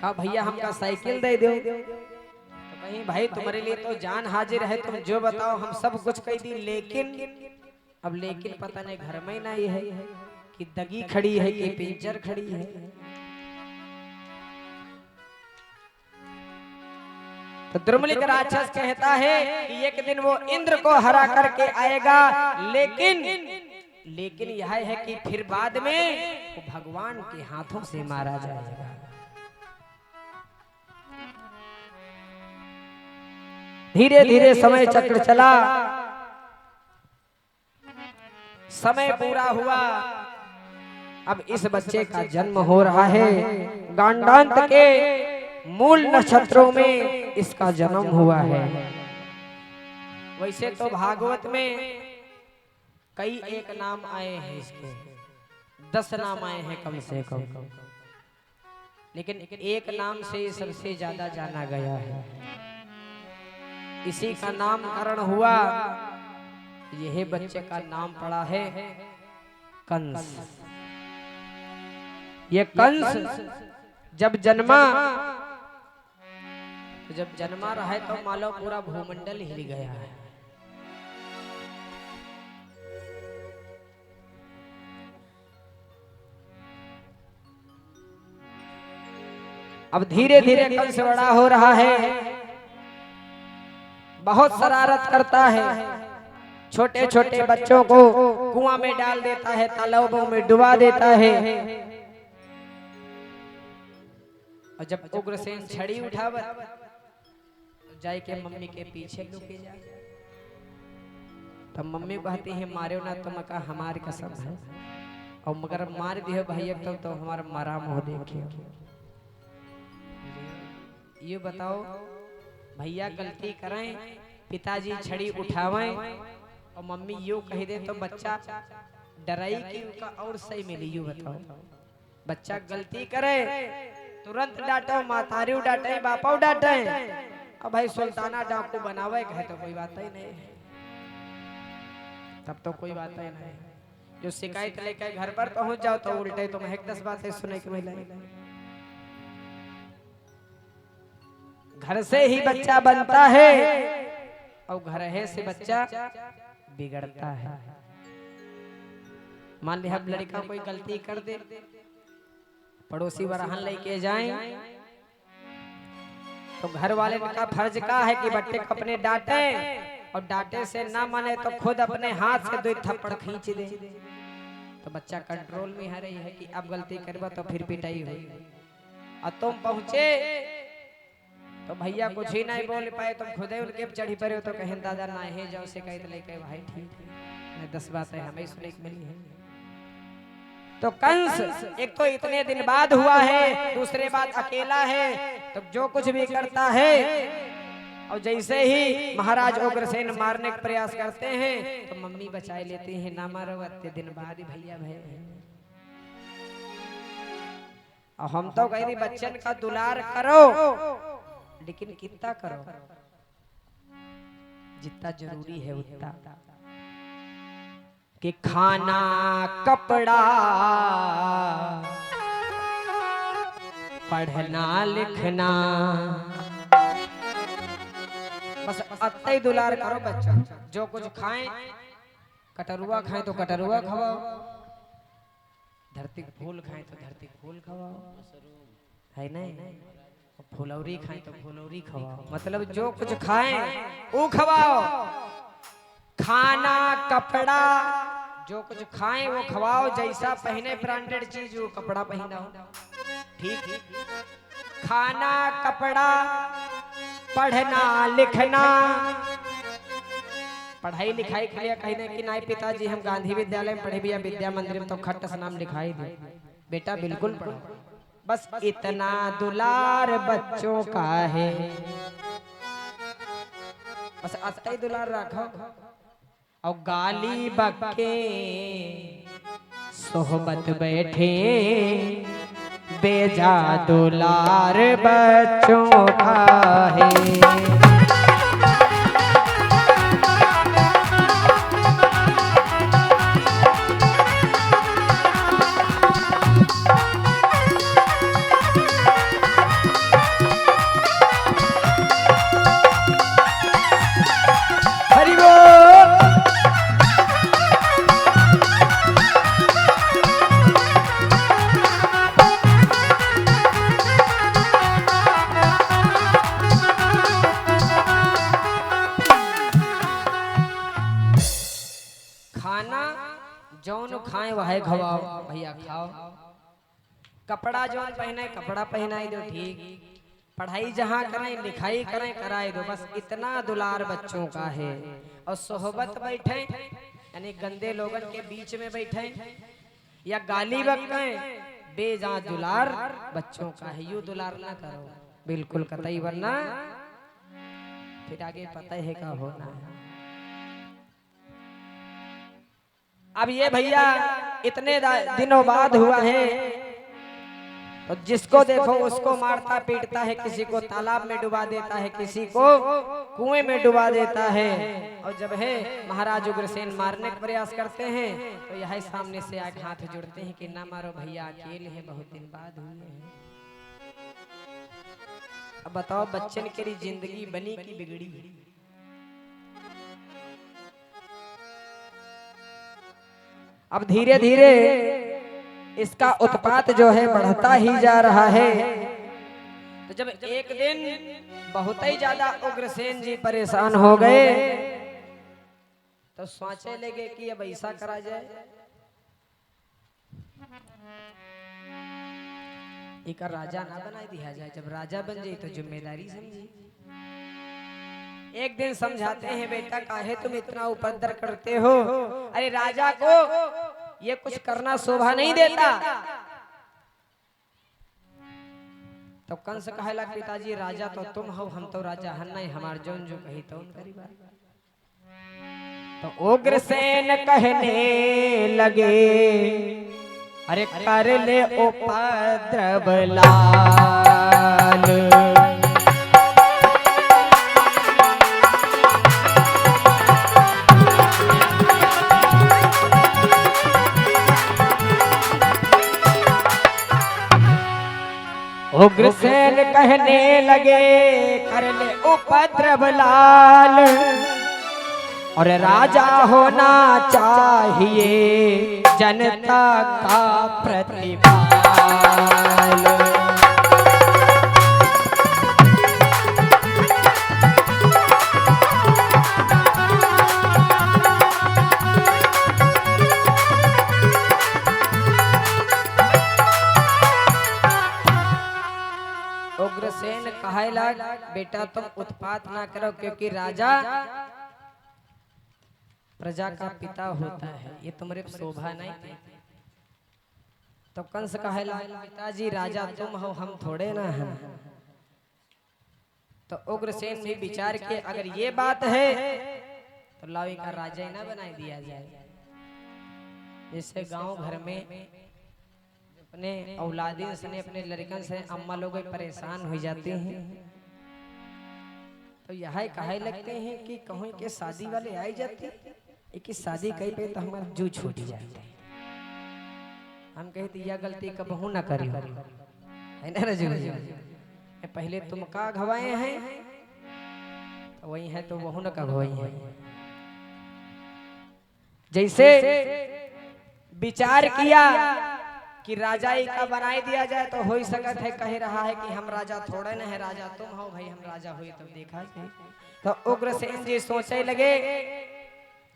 कहा भैया हमका साइकिल दे दो, तो कहीं भाई तुम्हारे लिए तो जान हाजिर है, तुम जो बताओ हम सब कुछ कह दी। लेकिन अब लेकिन पता नहीं घर में नहीं है कि दगी खड़ी है कि पिंचर खड़ी है। तो द्रुमलिक राक्षस कहता है कि एक दिन वो इंद्र को हरा करके आएगा। लेकिन यह है कि फिर बाद में वो भगवान के हाथों से मारा जाएगा। धीरे धीरे समय चक्र चला, समय पूरा हुआ। अब इस बच्चे का जन्म हो रहा है। गांडांत के मूल नक्षत्रों में इसका जन्म हुआ है। वैसे तो भागवत में कई एक नाम आए हैं, इसके 10 नाम आए हैं कम से कम, लेकिन एक नाम से सबसे ज्यादा जाना गया है। इसी का नामकरण हुआ, यह बच्चे का नाम पड़ा है कंस। ये कंस जब जन्मा तो जब जन्मा रहा तो मानो पूरा भूमंडल हिल गया है। अब धीरे धीरे कंस बड़ा हो रहा है, बहुत शरारत करता है, छोटे छोटे बच्चों को कुआं में डाल देता है, तालाबों में डुबा देता है। और जब उग्रसेन छड़ी उठावत जाए के मम्मी के पीछे लुके जा, तब मम्मी कहती है मारो ना, तुम का हमारी कसम है, और मगर मार दियो भैया तब तो हमारा मरा मुंह देखियो। ये बताओ, भैया गलती करें, पिताजी छड़ी उठावें और मम्मी यूं कह दे तो बच्चा डराई कि उनका और सही मिली। यूं बताओ, बच्चा गलती करे तुरंत डांटो, मातारी डांटे, बापा डांटे, अब भाई सुल्ताना डाकू बनावे कहे तो कोई बात ही नहीं, तब तो कोई बात ही नहीं। जो शिकायत लेकर घर पर पहुंच जाओ तो उल्टे तुम 10 बातें सुने के मिले। घर से ही बच्चा बनता है और घर है से बच्चा बिगड़ता है। मान लिया लड़का कोई गलती कर दे, पड़ोसी बरहन लेके जाएं तो घर वाले का फर्ज का है कि बच्चे को अपने डांटे, और डांटे से ना माने तो खुद अपने हाथ से 2 थप्पड़ खींच दे। तो बच्चा कंट्रोल में है रही है कि अब गलती करबा तो फिर पिटाई होगी। और तुम पहुंचे तो भैया कुछ ही नहीं बोल पाए, तुम खुद ही उनके चढ़ी पड़े हो तो कहें दादा ना है जाओ शिकायत लेके। भाई ठीक है, 10 बातें हमें सुनने को मिली है। तो कंस एक तो इतने दिन बाद हुआ है, दूसरे बात अकेला है, तो जो कुछ भी करता है, और जैसे ही महाराज उग्रसेन मारने का प्रयास करते हैं तो मम्मी बचाए लेती हैं, ना मारो, इतने दिन बाद ही भैया भय। और हम तो कह रही बच्चन का दुलार करो, लेकिन कितना करो, जितना जरूरी है उतना। कि खाना कपड़ा पढ़ना लिखना, बस अत्ते ही दुलार करो बच्चा। जो कुछ खाएं, कटरुआ खाएं तो कटरुआ खवाओ, धरती के फूल खाएं तो धरती के फूल खवाओ, है नहीं? फुलौरी खाएं तो फुलौरी खवाओ, मतलब जो कुछ खाएं वो खवाओ। खाना कपड़ा जो कुछ खाएं वो खवाओ, जैसा पहने ब्रांडेड चीज वो कपड़ा पहनाओ, ठीक? खाना कपड़ा पढ़ना लिखना, पढ़ाई लिखाई के लिए कहने कि नहीं पिताजी हम गांधी विद्यालय में पढ़े भी या विद्या मंदिर में तो खट्ट से नाम लिखाई दे। बेटा बिल्कुल पढ़ो, बस इतना दुलार बच्चों का है, बस अत्ता ही दुलार रखो। और गाली बक्के सोहबत बैठे, बेजा दुलार बच्चों का है। जौन खाए वह खवाओ भैया खाओ, कपड़ा जौन पहने कपड़ा पहनाई दो, ठीक? पढ़ाई जहाँ करें लिखाई करें कराए दो, बस इतना दुलार बच्चों का है। और सोहबत बैठे यानी गंदे लोगन के बीच में बैठे या गाली बकें, बेजा दुलार बच्चों का है, यू दुलार ना करो बिल्कुल कतई, वरना फिर आगे पता है क्या होना है। अब ये भैया इतने दिनों बाद हुआ है, तो जिसको देखो उसको मारता पीटता है, किसी को तालाब में डुबा देता है, किसी को कुएं में डुबा देता है। और जब है महाराज उग्रसेन मारने का प्रयास करते हैं तो यह सामने से आके हाथ जोड़ते हैं कि ना मारो भैया, अकेले हैं, बहुत दिन बाद हुए हैं। अब बताओ बच्चन की जिंदगी बनी की बिगड़ी? अब धीरे धीरे इसका उत्पात जो है बढ़ता ही जा रहा है। तो जब एक दिन बहुत ही ज्यादा उग्रसेन जी परेशान हो गए तो सोचे लगे कि अब ऐसा करा जाए, एक राजा ना बना दिया जाए, जब राजा बन जाए तो जिम्मेदारी समझी। एक दिन समझाते हैं, बेटा काहे तुम इतना उपद्रव करते हो, अरे राजा को ये कुछ करना शोभा नहीं देता। तो कंस कहेला पिताजी राजा तो तुम हो, हम तो राजा हन नहीं, हमार जौन जो कही तो उनकरी बात। तो उग्रसेन कहने लगे, अरे कर ले उपद्रव लाल, उग्रसेन कहने लगे कर ले उपद्रव लाल, और राजा होना चाहिए जनता का प्रतिपाल। उग्रसेन कहेला बेटा तुम उत्पात ना करो, क्योंकि राजा प्रजा का पिता होता है, ये तुम्हारे शोभा नहीं थी। तो कंस कहेला पिताजी राजा तुम हो, हम थोड़े ना हैं। तो उग्रसेन भी विचार के अगर ये बात है तो लावी का राजा ही ना बना दिया जाए। जैसे गांव घर में अपने औलादी से अपने लड़कन से अम्मा लोग परेशान हो जाते हैं तो यह कहे लगते हैं कि कहीं के शादी वाले आई जाते एक शादी कई पे तो हमारा जू छूट जाते हैं। हम कहते यह गलती कबहू ना करी, है ना रजू? पहले तुम का घवाए हैं तो वही है तो वह न कघवाई है। जैसे विचार किया कि राजा का बनाए दिया जाए तो हो ही सकत है, कह रहा है कि हम राजा थोड़े न है, राजा तुम हो भाई, हम राजा हुए तब देखा तो उग्रसेन जी सोचे लगे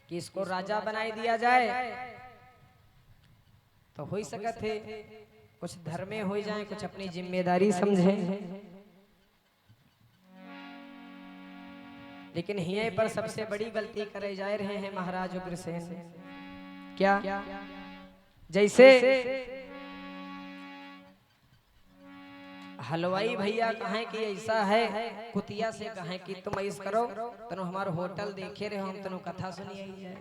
कि इसको राजा बनाए दिया जाए तो हो ही सकत है, कुछ धर्मे हो जाए, कुछ अपनी जिम्मेदारी समझे। लेकिन यहीं पर सबसे बड़ी गलती करे जा रहे हैं महाराज उग्रसेन। क्या? जैसे हलवाई भैया कहें कि ऐसा है, कुतिया से कहें कि तुम ऐसा करो, तुम हमारा होटल देखे रहे हो, हम तुम कथा सुनिए जाए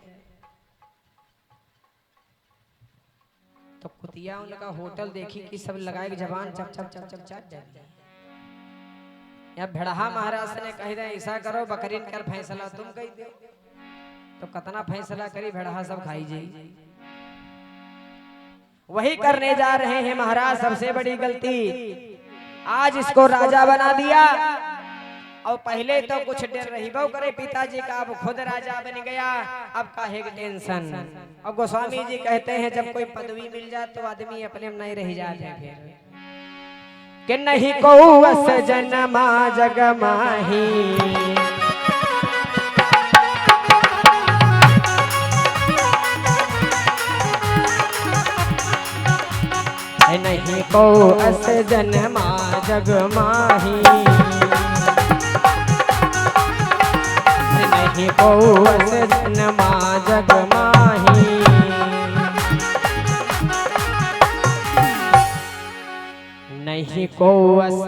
तो कुतिया उनका होटल देखी कि सब लगाए जबान चप चप चप चप चप जाए। या भेड़हा महाराज ने कह दे ऐसा करो, बकरीन कर फैसला तुम कह दो, तो कितना फैसला करी भेड़हा सब खाई जाए। वही करने जा रहे हैं महाराज, सबसे बड़ी गलती। आज इसको राजा बना दिया और पहले तो कुछ डर रही वो करे पिताजी का, अब खुद राजा बन गया, अब काहे की टेंशन। और गोस्वामी जी कहते हैं जब कोई पदवी मिल जाए तो आदमी अपने में नहीं रह जाते फिर कि नहीं को अस जनमा जग माही, नहीं को अस जनमा जग माही, नहीं को अस जनमा जग माही। नहीं को अस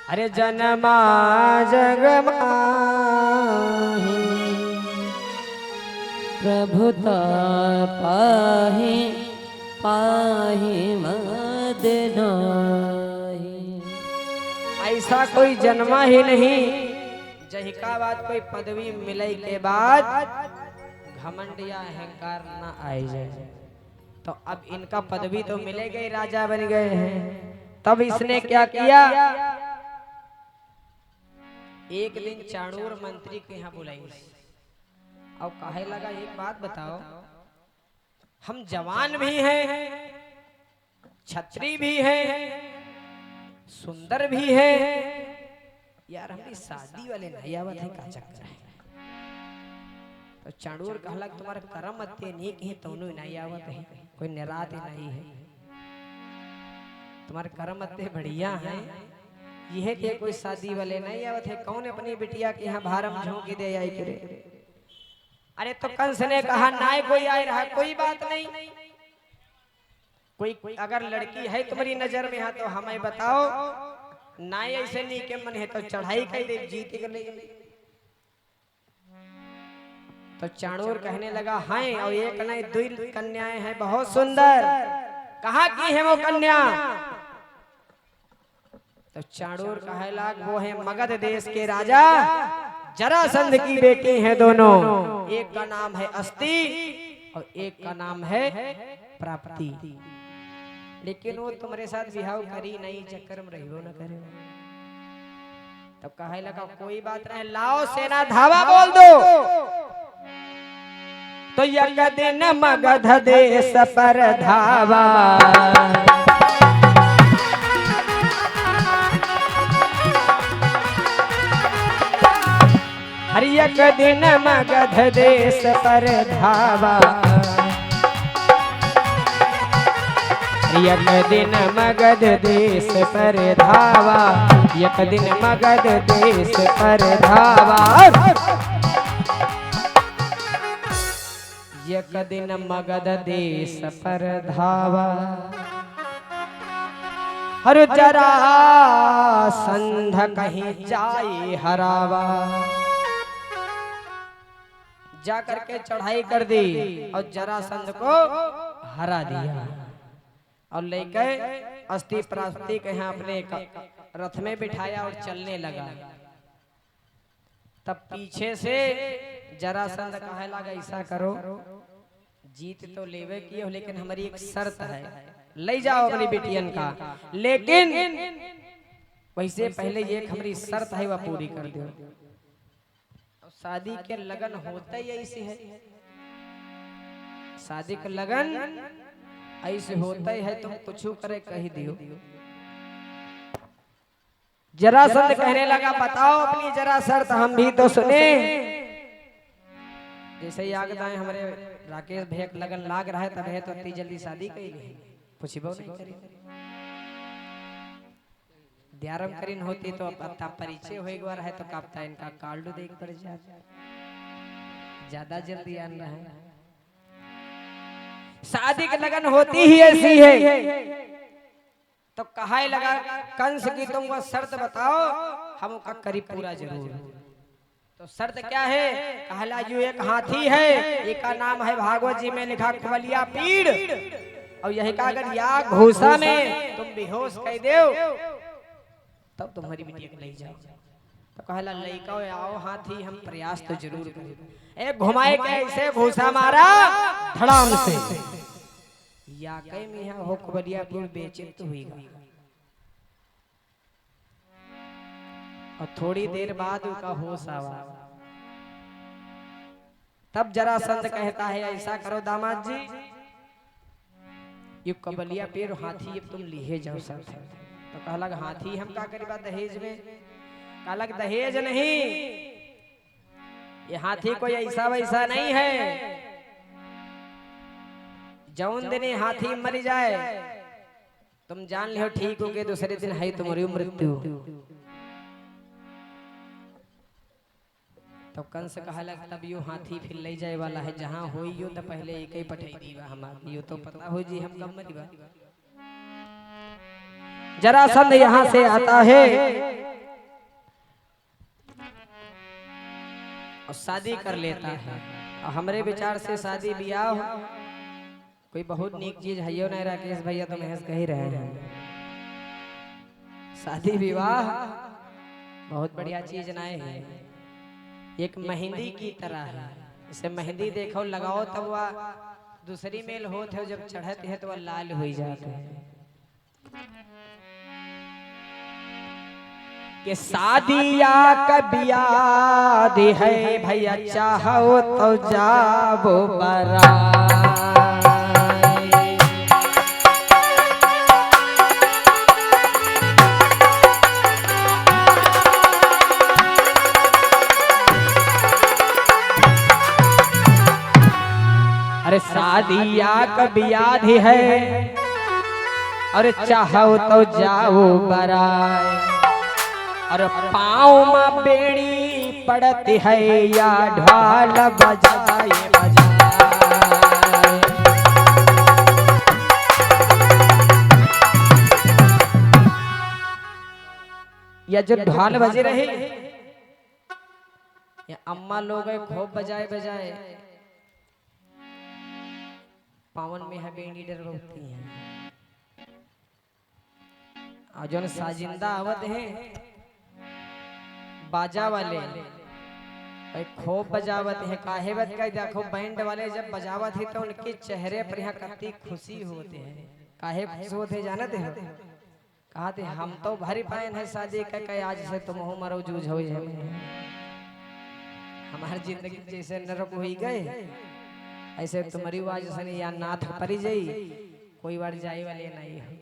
अरे जनमा जग माही, प्रभुता पाहि पाहि मद नाही। ऐसा कोई जन्मा ही नहीं जही का बात कोई पदवी मिले के बाद घमंड या अहंकार न आए जाए। तो अब इनका पदवी तो मिले गए, राजा बन गए हैं। तब इसने क्या किया, एक दिन चाणूर मंत्री के यहाँ बुलाई और कहे लगा एक बात बताओ, हम जवान भी हैं, छत्री भी हैं, सुंदर भी हैं, यार हमारी शादी वाले नहीं आवत है, का चक्कर है। तो चाणूर कहला तुम्हारा कर्म अत्ते नीक ही तोनु नहीं आवत है, कोई निरात ही नहीं है, तुम्हारे कर्म अत्ते बढ़िया है, यह के कोई शादी वाले नहीं आवत है, कौन अपनी बिटिया के यहाँ भारम झोंकी दे आई करे। अरे तो कंस ने कहा नाय कोई आए रहा, कोई बात नहीं, कोई अगर लड़की है तुम्हारी नजर में है तो हमें बताओ, नाय ऐसे नहीं के मन है तो चढ़ाई कर दे, जीत कर ले। तो चाणूर कहने लगा हाँ, और एक नहीं दो कन्याएं हैं बहुत सुंदर, कहाँ की है वो कन्या। तो चाणूर कहे लग वो है मगध देश के राजा जरासंध की बेटी हैं दोनों, एक का नाम है अस्ति और एक का नाम है प्राप्ति। लेकिन वो तुम्हारे साथ विवाह करी नहीं, चक्कर में रही न करे। तब कहे लगा कोई बात नहीं, लाओ सेना धावा बोल दो। तो एक दिन मगध देश पर धावा, हर एक दिन मगध देश पर धावा, एक दिन मगध देश पर धावा, एक दिन मगध देश पर धावा, एक दिन मगध देश पर धावा। हर जरासंध कहीं जाए हरावा, जा करके चढ़ाई कर दी और जरासंध को हरा दिया और लेकर अस्ति प्राप्ति के यहाँ अपने रथ में बिठाया और चलने लगा। तब पीछे से जरासंध कहे लगा ऐसा करो, जीत तो लेवे की हो लेकिन हमारी एक शर्त है, ले जाओ अपनी बेटियन का, लेकिन वैसे पहले ये हमारी शर्त है वह पूरी कर दो। शादी के लगन होता ही ऐसे है, शादी का लगन ऐसे होता ही है, तुम कुछ करे कही दियो। जरासंध कहने लगा बताओ अपनी जरा शर्त हम भी तो सुने। जैसे ही आगे दाएं हमारे राकेश भैया लगन लाग रहा है तब है तो इतनी जल्दी शादी कही पूछबो नहीं करी, द्यारम करीन होती तो अब परिचय हो एक बार है तो कापता इनका कार्ड देख पड़ जाता, ज्यादा जल्दी आन रहा है। शादी की लगन होती ही ऐसी है, तो कहा लगा कंस की तुम वह शर्त बताओ हम उसका करीब पूरा जरूर। तो शर्त क्या है? कहला जो एक हाथी है, एक का नाम है भागवत जी में लिखा खवलिया पीड़, और यही का अगर या घोषा में तुम बेहोश कह दो तब तुम्हारी बिटिया को ले जाओ। तो कहला लइका आओ हाथी हम प्रयास तो जरूर करें। एक घुमाए के ऐसे घोषा मारा धड़ाम से, या कई में हो खवलिया पीड़ बेचित हुईगा। और थोड़ी देर बाद उसका होश आवा, तब जरासंध कहता है ऐसा करो दामाद जी, ये कबलिया पेड़ हाथी तुम लिए जाओ साथ। तो कहलक हाथी हम का करीबा दहेज में? कहलक दहेज नहीं, ये हाथी कोई ऐसा वैसा नहीं है, जौन दिन हाथी मर जाए तुम जान लियो ठीक हो गए, दूसरे दिन है तुम्हारी मृत्यु। तो कंस कहलक तब यो हाथी फिर ले जाए वाला है, जहाँ हो यो तो पहले एक ही पठे दीवा हमारी, यो तो पता हो जी हम कब मरीबा। जरासंध यहाँ से आता है और शादी कर लेता है। और हमारे विचार से शादी ब्याह कोई बहुत नीक चीज है यो नहीं, राकेश भैया तो महज कह ही रहे हैं, शादी विवाह बहुत बढ़िया चीज नहीं है, एक मेहंदी की तरह है। इसे मेहंदी देखो लगाओ तब वह दूसरी मेल होते हो, जब चढ़ते है तो वह लाल हो जाते हैं। कि शादी या कबियाद है भैया चाहो तो जाओ बरात। शादी या कबियाद है और चाहो तो जाओ बराय, और पाँव में बेड़ी पड़ती है या ढोल बजाए बजाए। या जो ढोल बजे रहे या अम्मा लोग खूब बजाए बजाए, पावन में है बेड़ी डरवती है। और जो साजिंदा आवत है बाजा वाले खूब बजावत है, काहेवत का देखो बैंड वाले जब बजावत है तो उनके चेहरे पर यहाँ कितनी खुशी होते हैं, काहे खुश होते जानते हो? कहते हम तो भरी पायन है शादी का, आज से तुम हो मरो जूझ हो, हमारी जिंदगी जैसे नरक हो गए ऐसे तुम्हारी आवाज सनी या नाथ परी जाई, कोई बार जाए वाले नहीं है।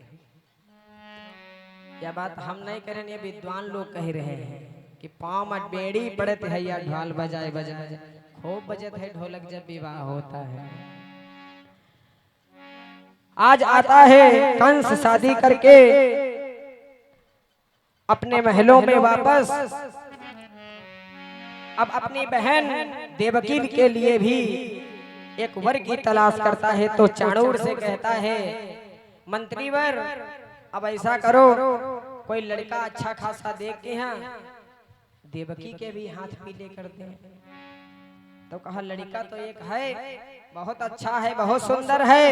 यह बात हम नहीं करें, ये विद्वान लोग कह रहे हैं कि पाँव में बेड़ी पड़ते है या ढोल बजाए बजाए, खूब बजत है ढोलक जब विवाह होता है। आज आता है कंस शादी करके अपने महलों में वापस, अब अपनी बहन देवकी के लिए भी एक वर की तलाश करता है। तो चाणूर से कहता है मंत्रीवर अब ऐसा करो कोई लड़का अच्छा खासा देख के यहाँ देवकी के भी हाथ पीले कर दे। तो कहा लड़का तो एक है, बहुत अच्छा है, बहुत सुंदर है,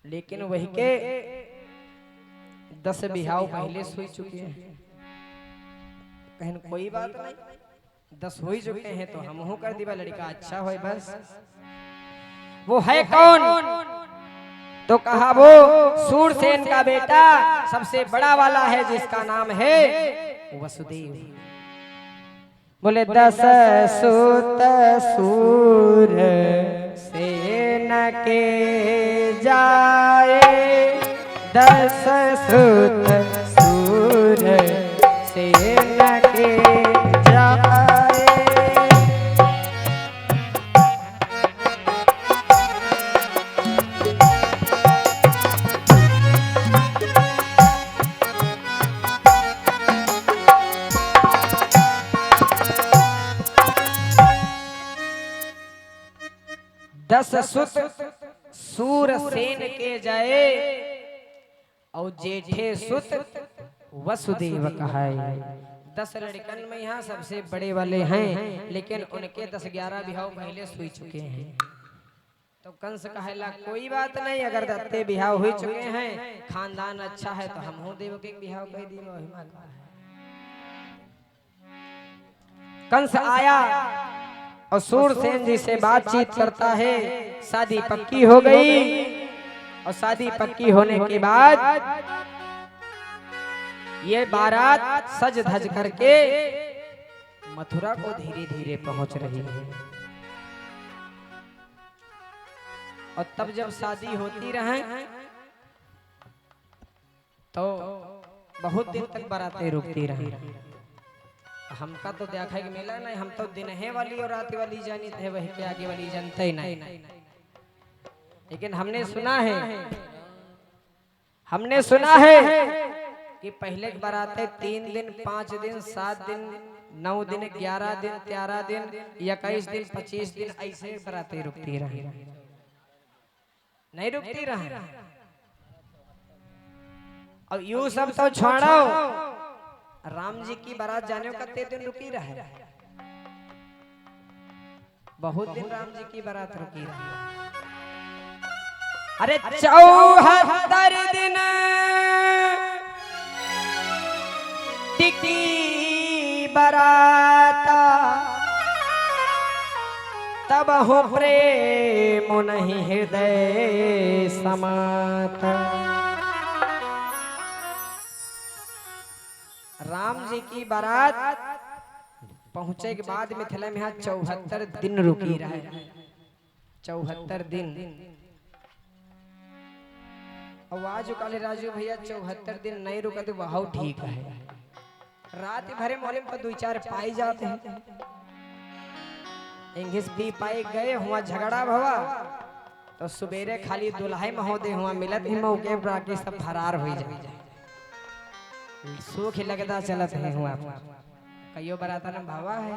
लेकिन वही के 10 बिहाव पहले सोई चुके हैं। कहन कोई बात नहीं, 10 हो ही चुके हैं तो हम कर दिवा लड़का अच्छा हो बस। वो है कौन? तो कहा वो सूरसेन का बेटा सबसे बड़ा वाला है जिसका नाम है वसुदेव। बोले 10 सुत सूर सेन के जाए, 10 सुत सूर सेन के जाए। 10 सुत सूरसेन के जाए और जेठे सुत वसुदेव कहाए। 10 लड़कन में यहाँ सबसे बड़े वाले हैं, लेकिन उनके 10-11 बिहाव पहले सुई चुके हैं। तो कंस कहेला कोई बात नहीं, अगर दत्ते बिहाव हो चुके हैं, खानदान अच्छा है तो हम हो देव के बिहाव कह दी। कंस आया और सूरसेन जी से बातचीत करता है। शादी पक्की हो गई और शादी पक्की होने के बाद ये बारात सज धज करके मथुरा को धीरे धीरे पहुंच रही है। और तब जब शादी होती रहे तो बहुत दिन तक बारातें रुकती रही। हमका तो देखा कि मिला नहीं, हम तो दिन है वाली और रात वाली जानी थे, वही के आगे वाली जानते ही नहीं। लेकिन हमने सुना है कि पहले की बारातें 3 दिन, 5 दिन, 7 दिन, 9 दिन, 11 दिन, 13 दिन, 21 दिन, 25 दिन ऐसे बारातें रुकती रही, नहीं रुकती रही। अब यूं सब तो छोड़ो, राम जी की बारात जाने को कितने दिन रुकी रहे? बहुत दिन राम जी की बारात रुकी रही। अरे 74 दिन टिकी बाराता, तब हो प्रेम नहीं हृदय समाता। राम जी की बारात पहुंचे के बाद मिथिला में 74 दिन रुकी रहे। 74 दिन। आवाज काले राजू भैया 74 दिन नहीं रुका तो बहुत ठीक है। रात भरे मोले पर 2-4 पाई जाते हैं, इंग्लिश भी पाए गए हुआ झगड़ा भवा तो सुबेरे खाली दुल्हे महोदय हुआ मिलत ही मौके पर आके सब फरार हो जाए। सूख लगता चलत है हुआ कईयो बरातन भावा है।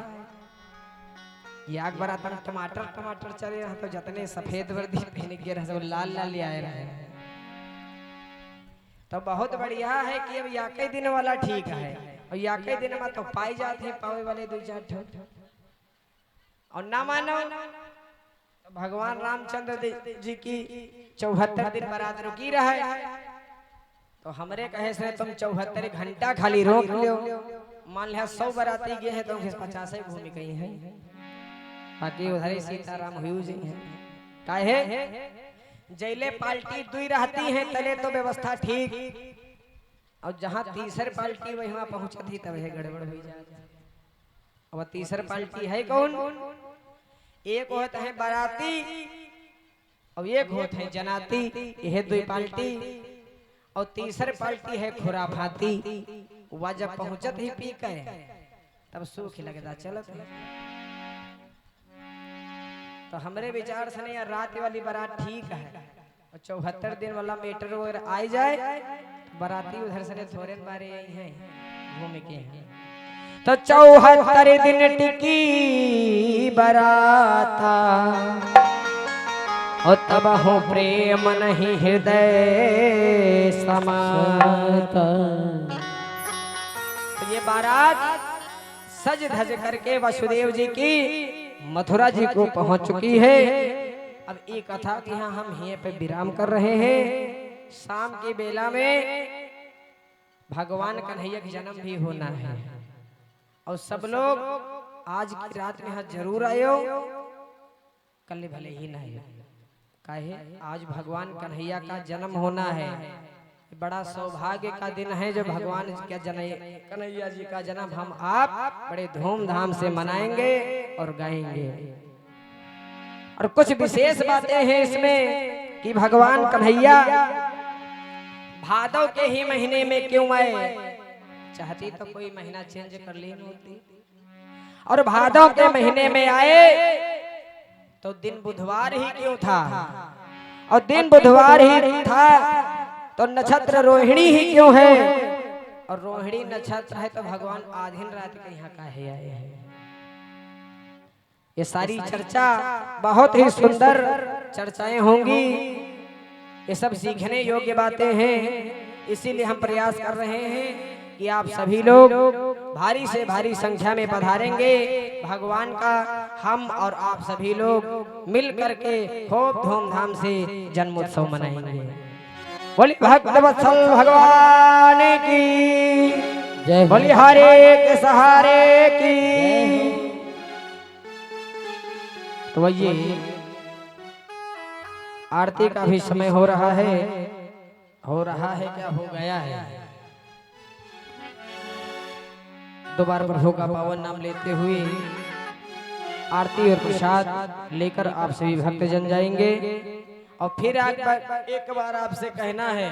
याग बरातन टमाटर चले रहा तो जतने सफेद वर्दी पहन के रहे सब लाल आए रहे। तो बहुत बढ़िया है कि अब याके दिन वाला ठीक है, और याके दिन में तो पाई जाते हैं पावे वाले 2-4 ठो। और ना मानो तो भगवान रामचंद्र जी की 74 दिन बारात रुकी रहे। तो हमरे कहे से तुम 74 घंटा खाली रोक लो। मान लिया 100 बाराती गए हैं तो 50 ही घूम गई हैं, बाकी उधर सीताराम हुई जी हैं। काहे जैले पार्टी 2 रहती हैं तले तो व्यवस्था ठीक, और जहाँ तीसर पार्टी वही वहां पहुंचती थी तब गड़बड़ हो जाती। अब तीसर पार्टी है कौन? एक होता है बाराती और एक होता है जनाती, यह 2 पार्टी। और तीसर पार्टी है खुराफाती, वह जब पहुंचत ही पी कर तब सूख लगता चलत है। तो हमरे विचार से नहीं रात वाली बारात ठीक है, और 74 दिन वाला मीटर वगैरह आ जाए बाराती उधर से थोड़े बारे यही है घूम के हैं। तो 74 दिन टिकी बाराता, और तब हो प्रेम नहीं हृदय समाता। तो ये बारात सज धज करके वसुदेव जी की मथुरा जी को पहुंच चुकी है। अब एक कथा कि हाँ हम यहीं पे विराम कर रहे हैं। शाम की बेला में भगवान कन्हैया का जन्म भी होना है। और सब लोग आज की रात में यहाँ जरूर आयो, कल भले ही नहीं काहे आज भगवान कन्हैया का जन्म होना है। बड़ा सौभाग्य का दिन है जो भगवान का कन्हैया जी का जन्म हम आप बड़े धूमधाम से मनाएंगे और गाएंगे। और कुछ विशेष बातें हैं इसमें कि भगवान कन्हैया भादव के ही महीने में क्यों आए, चाहती तो कोई महीना चेंज कर ली होती। और भादव के महीने में आए तो दिन बुधवार ही क्यों था, और दिन बुधवार ही था तो नक्षत्र रोहिणी ही क्यों है, और रोहिणी नक्षत्र है तो भगवान आधीन रात के यहाँ का है आए हैं। ये सारी चर्चा बहुत ही सुंदर चर्चाएं होंगी, ये सब सीखने योग्य बातें हैं। इसीलिए हम प्रयास कर रहे हैं कि आप सभी लोग भारी से भारी संख्या में पधारेंगे। भगवान का हम और आप सभी लोग मिल करके खूब धूमधाम से जन्मोत्सव मनाएंगे। बोली भक्त वत्सल भगवान की जय, बोली हरे के सहारे की। तो ये आरती का भी समय हो रहा है क्या हो गया है। दोबारा प्रभु का पावन नाम लेते हुए आरती और प्रसाद लेकर आप सभी भक्तजन जाएंगे। और फिर एक बार आपसे कहना है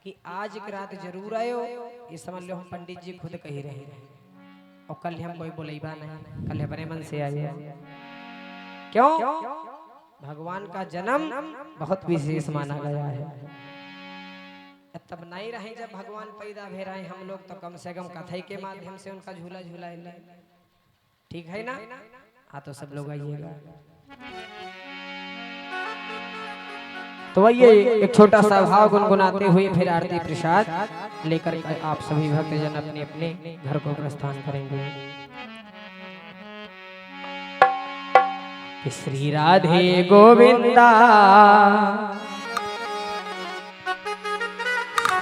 कि आज की रात जरूर आयो, ये समझ लो हम पंडित जी खुद कह रहे हैं। और कल हम कोई बोलेबा नहीं, कल अपने मन से आए। क्यों? भगवान का जन्म बहुत विशेष माना गया है। तब नहीं रहे जब भगवान पैदा भे रहे हम लोग, तो कम से कम कथई के माध्यम से उनका झूला झूला ठीक है ना। हाँ तो सब लोग आइएगा। तो आइए एक छोटा सा भाव गुनगुनाते हुए फिर आरती प्रसाद लेकर आप सभी भक्तजन अपने अपने घर को प्रस्थान करेंगे। श्री राधे गोविंदा,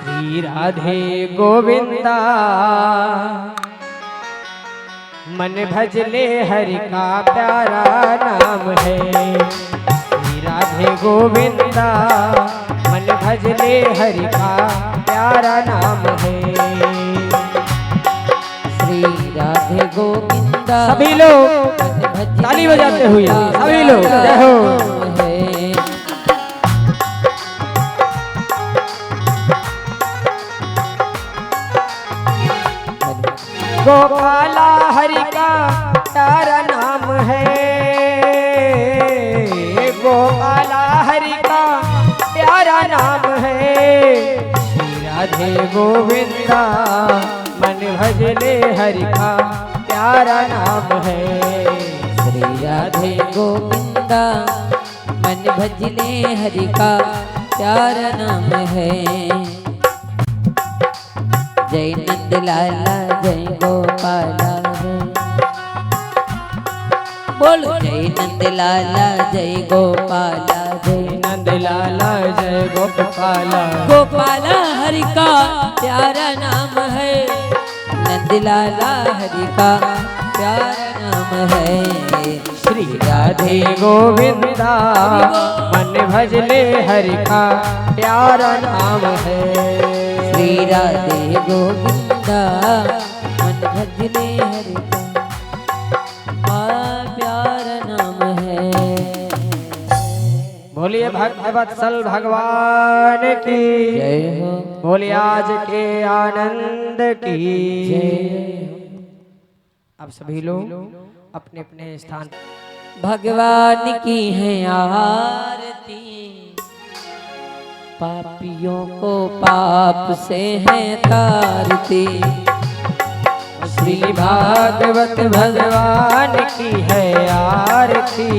श्री राधे गोविंदा, मन भजले हरि का प्यारा नाम है। श्री राधे गोविंदा, मन भजले हरि का प्यारा नाम है। श्री राधे गोविंदा, सभी लोग ताली बजाते हुए सभी लोग जय हो। गोपाला हरि का प्यारा नाम है, गोपाला हरि का प्यारा नाम है। श्री राधे गोविंदा, मन भजले हरि का प्यारा नाम है। श्री राधे गोविंदा, मन भजले हरि का प्यारा नाम है। जय नंद लाला जय गोपाला बोलो, जय नंद लाला जय गोपाला, जय नंद लाला जय गोपाला। गोपाला हरि का प्यारा नाम है, नंद लाला हरि का प्यारा नाम है। श्री राधे गोविंदा, मन भजले हरि का प्यारा नाम है। श्री राधे गोविंदा, मन भजले हरि का प्यारा नाम है। बोलिए भक्त वत्सल भगवान की जय हो, बोलिए आज के आनंद की जय। अब सभी लोग अपने अपने स्थान। भगवान की है आरती, पापियों को पाप से है तारती। श्री भागवत भगवान की है आरती,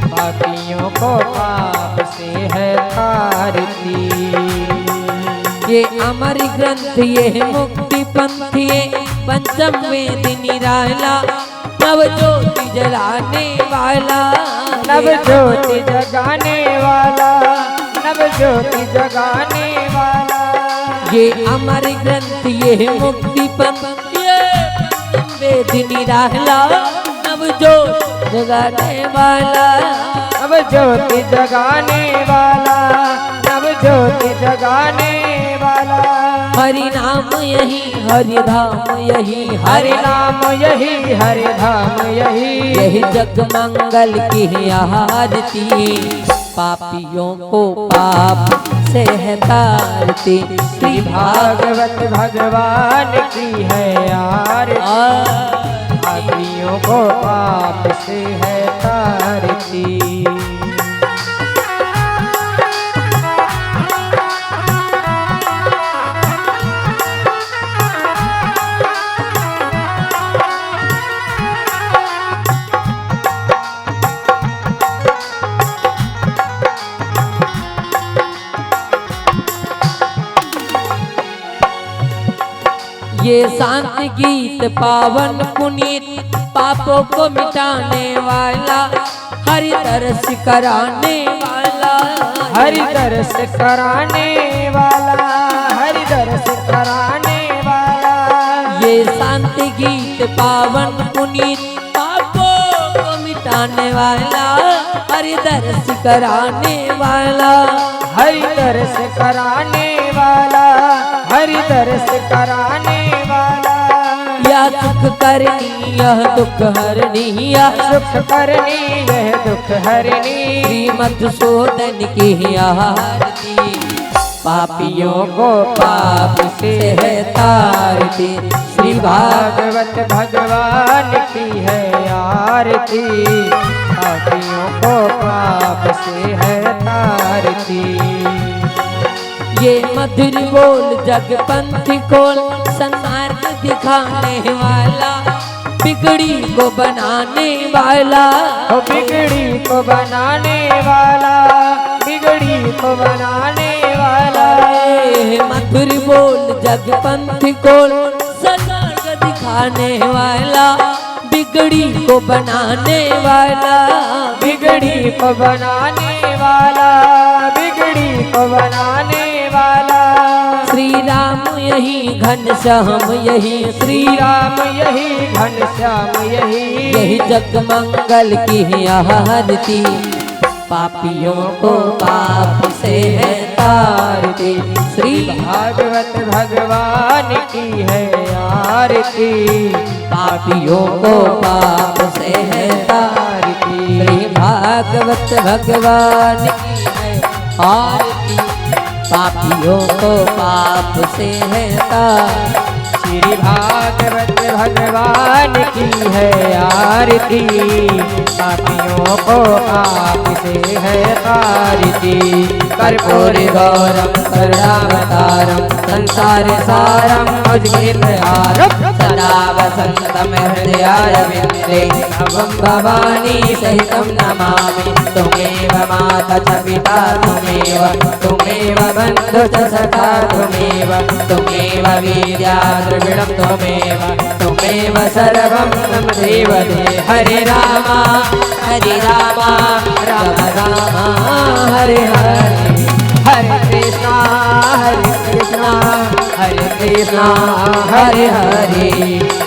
पापियों को पाप से है तारती। ये अमर ग्रंथ ये मुक्ति पंथ ये पंचम वेद निराला, नव ज्योति जलाने वाला, नव ज्योति जगाने वाला, नव ज्योति जगाने वाला। ये अमर ग्रंथ ये मुक्ति पंथ ये पंचम वेदिनी रहला नवजोत जगाने वाला अब ज्योति जगाने वाला, नव ज्योति जगाने वाला। हरि नाम यही हरि धाम यही हरि नाम यही हरि धाम यही, यही जग मंगल की आरती पापियों को पाप से है तारती। श्री भागवत भगवान की है आरती, पापियों को पाप से है तारती। ये शांति गीत पावन पुनीत पापों को मिटाने वाला, हरि दर्श कराने वाला, हरि दर्श कराने वाला, हरि दर्श कराने वाला। ये शांति गीत पावन पुनीत पापों को मिटाने वाला, हरि दर्श कराने वाला, हरि दर्श कराने वाला, हरि दर्श कराने वाला। या सुख करनी यह दुख हरनी, या सुख करनी यह दुख हरनी, श्रीमधुसूदन की आरती पापियों को पाप से है तारती। श्री भागवत भगवान की है आरती, पापियों को पाप से है तारती। ये मधुर बोल जगपंथी खोल, सन्मार्ग दिखाने वाला, बिगड़ी को बनाने वाला, ओ बिगड़ी को बनाने वाला, बिगड़ी को बनाने वाला। मधुर बोल जगपंथी खोल, सन्मार्ग दिखाने वाला, बिगड़ी को बनाने वाला, बिगड़ी को बनाने वाला, बिगड़ी को बनाने वाला। श्री राम यही घनश्याम यही, श्री राम यही घनश्याम यही, यही जग मंगल की आरती पापियों को पाप से है तारती। श्री भागवत भगवान की है आरती, पापियों को पाप से है तारती। श्री भागवत भगवान की है आरती, पापियों को पाप से है तारती। श्री भागवत भगवान की है आरती, पापियों को पाप से है तारती। कर्पूरी गौरम करुणावतारम, संसार सारम भुजगेन्द्रहारम, सदा वसन्तम हृदयारविन्दे, भवं भवानी सहितं नमामि। त्वमेव माता च पिता त्वमेव बन्धु च सखा त्वमेव विद्या द्रविणं त्वमेव सर्वं मम देवते। हरे रामा राम राम हरे हरे, हरे कृष्णा हरे कृष्णा हरे हरे,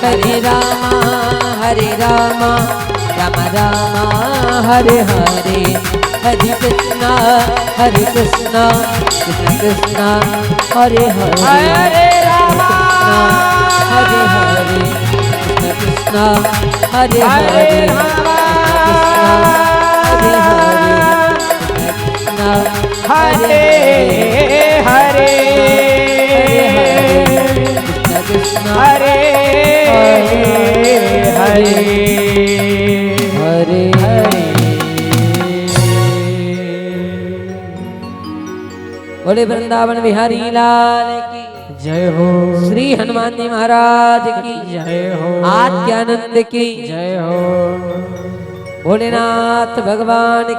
हरे राम राम राम हरे हरे, हरे कृष्णा कृष्ण कृष्ण हरे हरे, हरे रामा हरे हरे कृष्ण कृष्ण हरे हरे, हरे हरे हरे कृष्ण कृष्ण हरे हरे हरे हरे। बोले वृंदावन बिहारी लाल की जय हो, श्री हनुमान जी महाराज की जय हो, आत्यानंद की जय हो। भोलेनाथ भगवान की।